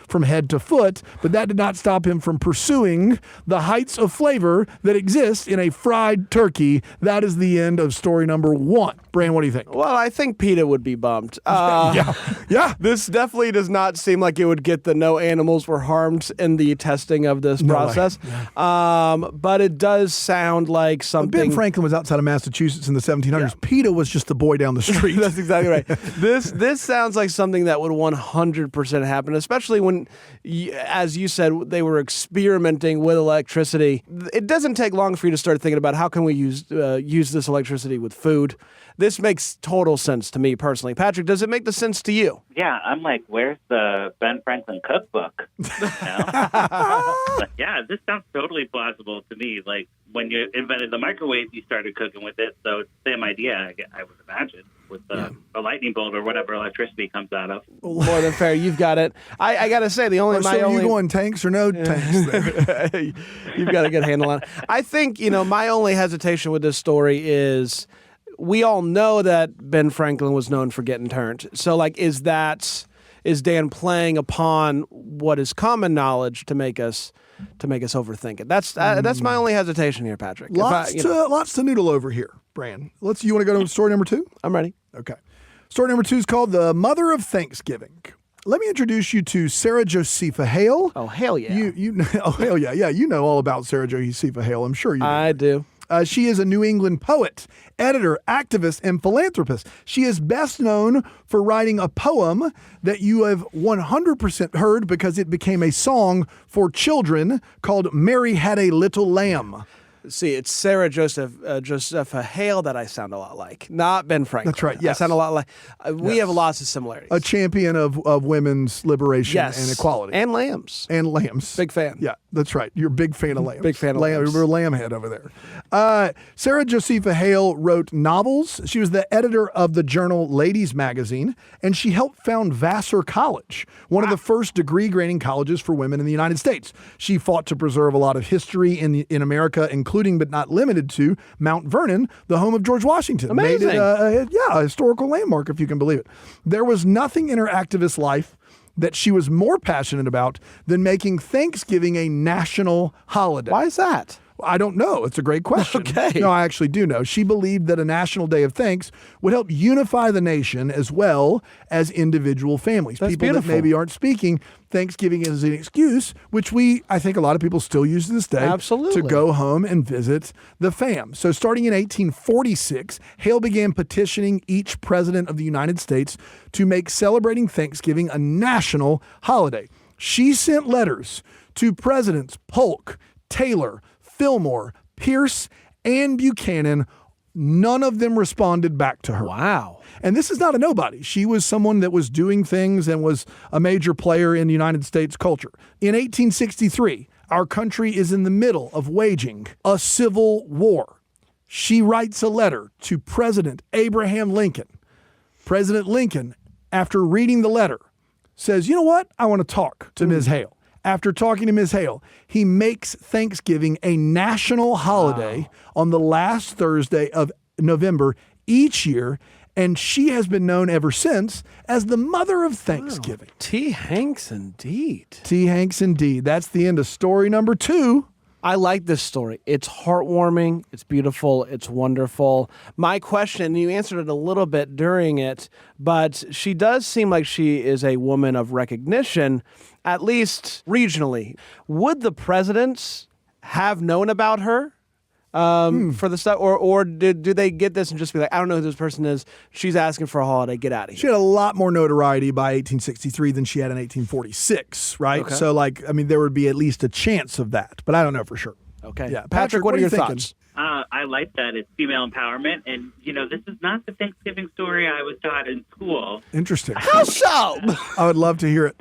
from head to foot, but that did not stop him from pursuing the heights of flavor that exist in a fried turkey. That is the end of story number 1. Bran, what do you think? Well, I think PETA would be bummed. Yeah. This definitely does not seem like it would get the no animals were harmed in the testing of this process. Yeah. But it does sound like something. Ben Franklin was outside of Massachusetts in the 1700s. Yeah. PETA was just the boy down the street. That's exactly right. This sounds like something that would 100% happen, especially when, as you said, they were experimenting with electricity. It doesn't take long for you to start thinking about how can we use this electricity with food. This makes total sense to me personally. Patrick, does it make the sense to you? Yeah, I'm like, where's the Ben Franklin cookbook? Yeah, this sounds totally plausible to me. Like, when you invented the microwave, you started cooking with it. So it's the same idea, I would imagine, with a lightning bolt or whatever electricity comes out of. More than fair. You've got it. I got to say, the only... So you going tanks or no tanks there? You've got a good handle on it. I think, my only hesitation with this story is... we all know that Ben Franklin was known for getting turned. So, is Dan playing upon what is common knowledge to make us overthink it? That's my only hesitation here, Patrick. Lots to noodle over here, Bran. You want to go to story number 2? I'm ready. Okay. Story number 2 is called The Mother of Thanksgiving. Let me introduce you to Sarah Josepha Hale. Oh, hell yeah. Oh, hell yeah. Yeah, you know all about Sarah Josepha Hale. I'm sure you do. I do. She is a New England poet, editor, activist, and philanthropist. She is best known for writing a poem that you have 100% heard because it became a song for children called Mary Had a Little Lamb. See, it's Sarah Josepha Hale that I sound a lot like, not Ben Franklin. That's right, yes. I sound a lot like. We have lots of similarities. A champion of women's liberation and equality. And lambs. Big fan. Yeah, that's right. You're a big fan of lambs. Big fan of lambs. We're a lamb head over there. Sarah Josepha Hale wrote novels. She was the editor of the journal Ladies Magazine, and she helped found Vassar College, one of the first degree-granting colleges for women in the United States. She fought to preserve a lot of history in America, including but not limited to Mount Vernon, the home of George Washington. Amazing. Made it a historical landmark, if you can believe it. There was nothing in her activist life that she was more passionate about than making Thanksgiving a national holiday. Why is that? I don't know. It's a great question. Okay. No, I actually do know. She believed that a National Day of Thanks would help unify the nation as well as individual families. That's people beautiful. that maybe aren't speaking. Thanksgiving is an excuse, which I think a lot of people still use to this day. Absolutely. To go home and visit the fam. So starting in 1846, Hale began petitioning each president of the United States to make celebrating Thanksgiving a national holiday. She sent letters to Presidents Polk, Taylor, Fillmore, Pierce, and Buchanan. None of them responded back to her. Wow. And this is not a nobody. She was someone that was doing things and was a major player in United States culture. In 1863, our country is in the middle of waging a civil war. She writes a letter to President Abraham Lincoln. President Lincoln, after reading the letter, says, you know what? I want to talk to Ms. Hale. after talking to Ms. Hale, he makes Thanksgiving a national holiday on the last Thursday of November each year, and she has been known ever since as the mother of Thanksgiving. T. Hanks indeed. T. Hanks indeed. That's the end of story number 2. I like this story. It's heartwarming. It's beautiful. It's wonderful. My question, you answered it a little bit during it, but she does seem like she is a woman of recognition, at least regionally. Would the presidents have known about her for the stuff, or do they get this and just be like, I don't know who this person is. She's asking for a holiday. Get out of here. She had a lot more notoriety by 1863 than she had in 1846, right? Okay. So, there would be at least a chance of that, but I don't know for sure. Okay. Yeah. Patrick, what are your thoughts? I like that. It's female empowerment. And, this is not the Thanksgiving story I was taught in school. Interesting. How so? I would love to hear it.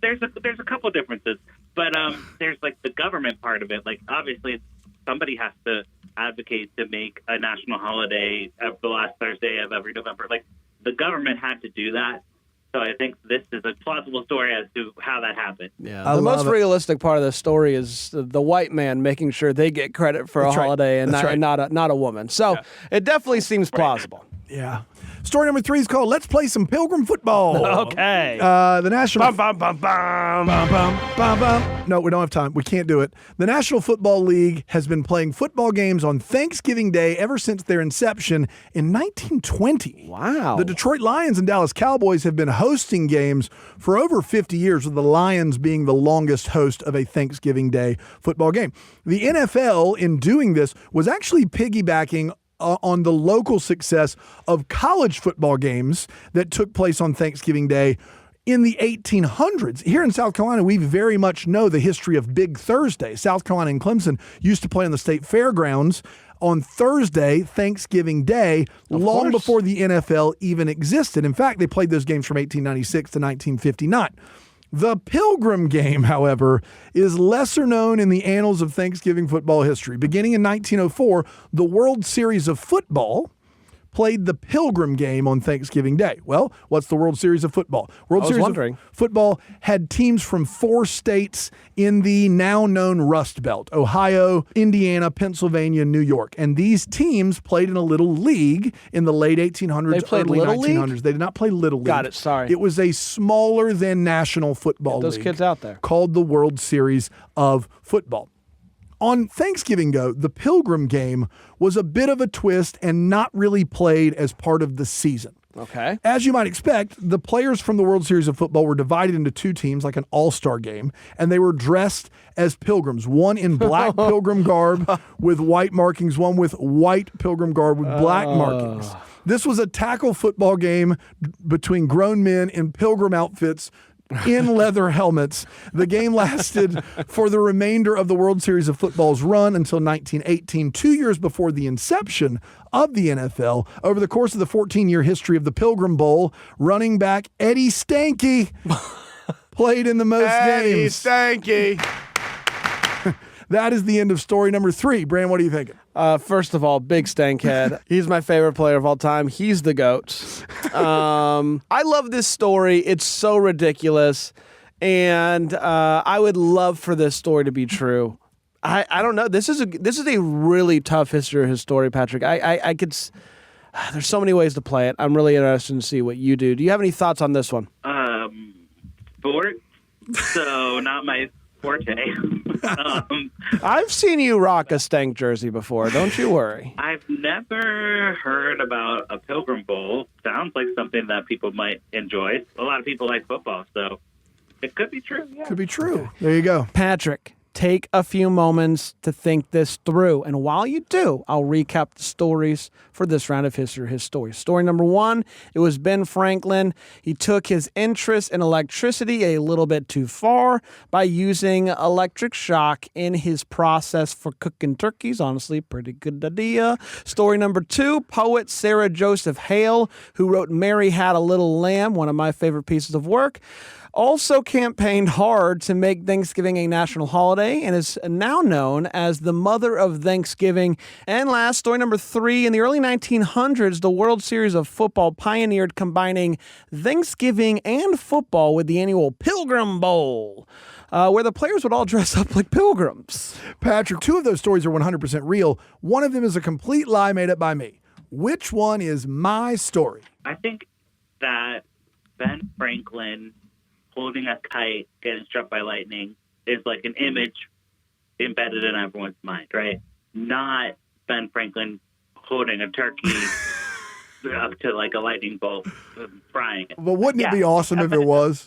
There's a couple differences. But there's, the government part of it. Obviously, somebody has to advocate to make a national holiday of the last Thursday of every November. The government had to do that. So I think this is a plausible story as to how that happened. Yeah, the most realistic part of the story is the white man making sure they get credit for a holiday and not a woman. So it definitely seems plausible. Yeah. Story number 3 is called "Let's Play Some Pilgrim Football." Okay. The National. Bum, bum, bum, bum. Bum, bum, bum, bum. No, we don't have time. We can't do it. The National Football League has been playing football games on Thanksgiving Day ever since their inception in 1920. Wow. The Detroit Lions and Dallas Cowboys have been hosting games for over 50 years, with the Lions being the longest host of a Thanksgiving Day football game. The NFL, in doing this, was actually piggybacking on the local success of college football games that took place on Thanksgiving Day in the 1800s. Here in South Carolina, we very much know the history of Big Thursday. South Carolina and Clemson used to play on the state fairgrounds on Thursday, Thanksgiving Day, long before the NFL even existed. In fact, they played those games from 1896 to 1959. The Pilgrim game, however, is lesser known in the annals of Thanksgiving football history. Beginning in 1904, the World Series of Football played the Pilgrim game on Thanksgiving Day. Well, what's the World Series of Football? World Series of Football had teams from 4 states in the now known Rust Belt: Ohio, Indiana, Pennsylvania, New York. And these teams played in a little league in the late 1800s, They played early Little 1900s. League? They did not play Little League. Got it, sorry. It was a smaller than National Football Those League kids out there. called the World Series of Football. On Thanksgiving, though, the Pilgrim game was a bit of a twist and not really played as part of the season. Okay. As you might expect, the players from the World Series of Football were divided into 2 teams, like an all-star game, and they were dressed as pilgrims, one in black pilgrim garb with white markings, one with white pilgrim garb with black markings. This was a tackle football game between grown men in pilgrim outfits in leather helmets. The game lasted for the remainder of the World Series of Football's run until 1918, 2 years before the inception of the NFL. Over the course of the 14-year history of the Pilgrim Bowl, running back Eddie Stanky played in the most games. Eddie Stanky. That is the end of story number 3. Brand, what are you thinking? First of all, big Stankhead. He's my favorite player of all time. He's the GOAT. I love this story. It's so ridiculous. And I would love for this story to be true. I don't know. This is a really tough history of his story, Patrick. I could. There's so many ways to play it. I'm really interested to see what you do. Do you have any thoughts on this one? Sport. So not my forte. I've seen you rock a Stank jersey before. Don't you worry. I've never heard about a Pilgrim Bowl. Sounds like something that people might enjoy. A lot of people like football, so it could be true. Yeah. Could be true. There you go. Patrick, take a few moments to think this through. And while you do, I'll recap the stories for this round of History, his story. Story number 1, it was Ben Franklin. He took his interest in electricity a little bit too far by using electric shock in his process for cooking turkeys. Honestly, pretty good idea. Story number 2, poet Sarah Joseph Hale, who wrote Mary Had a Little Lamb, one of my favorite pieces of work, also campaigned hard to make Thanksgiving a national holiday. holiday and is now known as the Mother of Thanksgiving. And last, story number 3, in the early 1900s, the World Series of Football pioneered combining Thanksgiving and football with the annual Pilgrim Bowl, where the players would all dress up like pilgrims. Patrick, 2 of those stories are 100% real. One of them is a complete lie made up by me. Which one is my story? I think that Ben Franklin holding a kite, getting struck by lightning, is like an image embedded in everyone's mind, right? Not Ben Franklin holding a turkey up to like a lightning bolt, frying it. But wouldn't it be awesome if it was?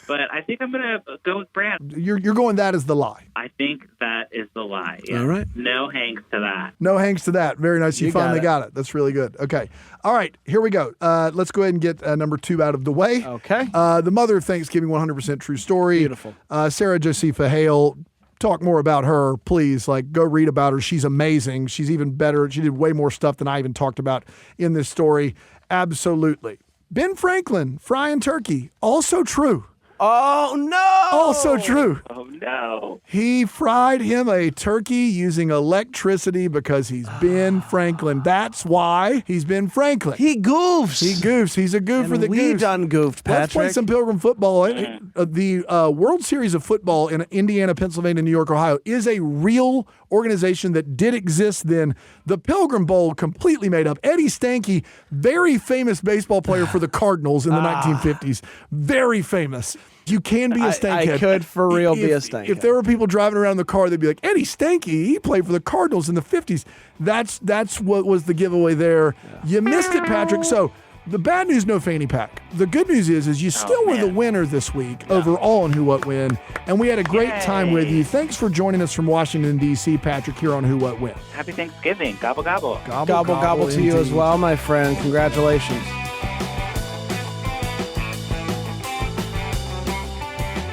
But I think I'm going to go with Brand. You're going that as the lie. I think that is the lie. Yeah. All right. No hanks to that. No hanks to that. Very nice. You finally got it. That's really good. Okay. All right. Here we go. Let's go ahead and get number 2 out of the way. Okay. The Mother of Thanksgiving, 100% true story. Beautiful. Sarah Josepha Hale. Talk more about her, please. Go read about her. She's amazing. She's even better. She did way more stuff than I even talked about in this story. Absolutely. Ben Franklin, frying turkey. Also true. Oh, no! Also true. Oh, no. He fried him a turkey using electricity because he's Ben Franklin. That's why he's Ben Franklin. He goofs. He goofs. He's a goofer that we goofs. done goofed, Patrick. Let's play some Pilgrim football. The World Series of Football in Indiana, Pennsylvania, New York, Ohio is a real organization that did exist then. The Pilgrim Bowl, completely made up. Eddie Stanky, very famous baseball player for the Cardinals in the 1950s. Very famous. You can be a Stankhead. I could for real be a Stankhead. If there were people driving around the car, they'd be like, Eddie Stanky, he played for the Cardinals in the 50s. That's what was the giveaway there. You missed it, Patrick. So the bad news, no fanny pack. The good news is you still were the winner this week overall on Who What When, and we had a great time with you. Thanks for joining us from Washington, D.C., Patrick, here on Who What When. Happy Thanksgiving. Gobble, gobble. Gobble, gobble to you as well, my friend. Congratulations.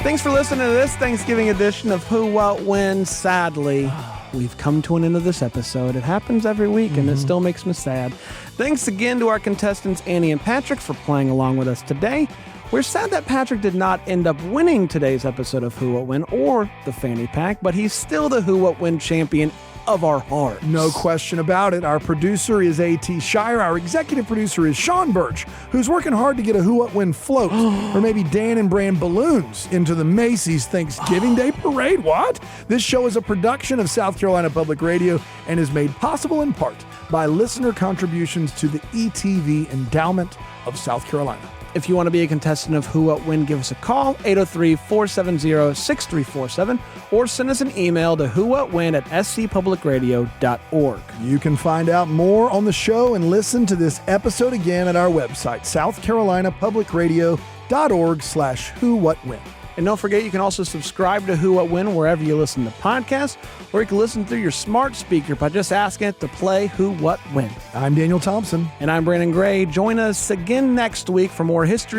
Thanks for listening to this Thanksgiving edition of Who, What, When. Sadly, we've come to an end of this episode. It happens every week, and it still makes me sad. Thanks again to our contestants, Annie and Patrick, for playing along with us today. We're sad that Patrick did not end up winning today's episode of Who, What, When, or the Fanny Pack, but he's still the Who, What, When champion of our hearts. No question about it. Our producer is A.T. Shire. Our executive producer is Sean Birch, who's working hard to get a Who What When float or maybe Dan and Brand balloons into the Macy's Thanksgiving Day Parade. What? This show is a production of South Carolina Public Radio and is made possible in part by listener contributions to the ETV Endowment of South Carolina. If you want to be a contestant of Who, What, When, give us a call, 803-470-6347, or send us an email to whowhatwhen@scpublicradio.org. You can find out more on the show and listen to this episode again at our website, southcarolinapublicradio.org/whowhatwhen. And don't forget, you can also subscribe to Who, What, When wherever you listen to podcasts, or you can listen through your smart speaker by just asking it to play Who, What, When. I'm Daniel Thompson. And I'm Brandon Gray. Join us again next week for more history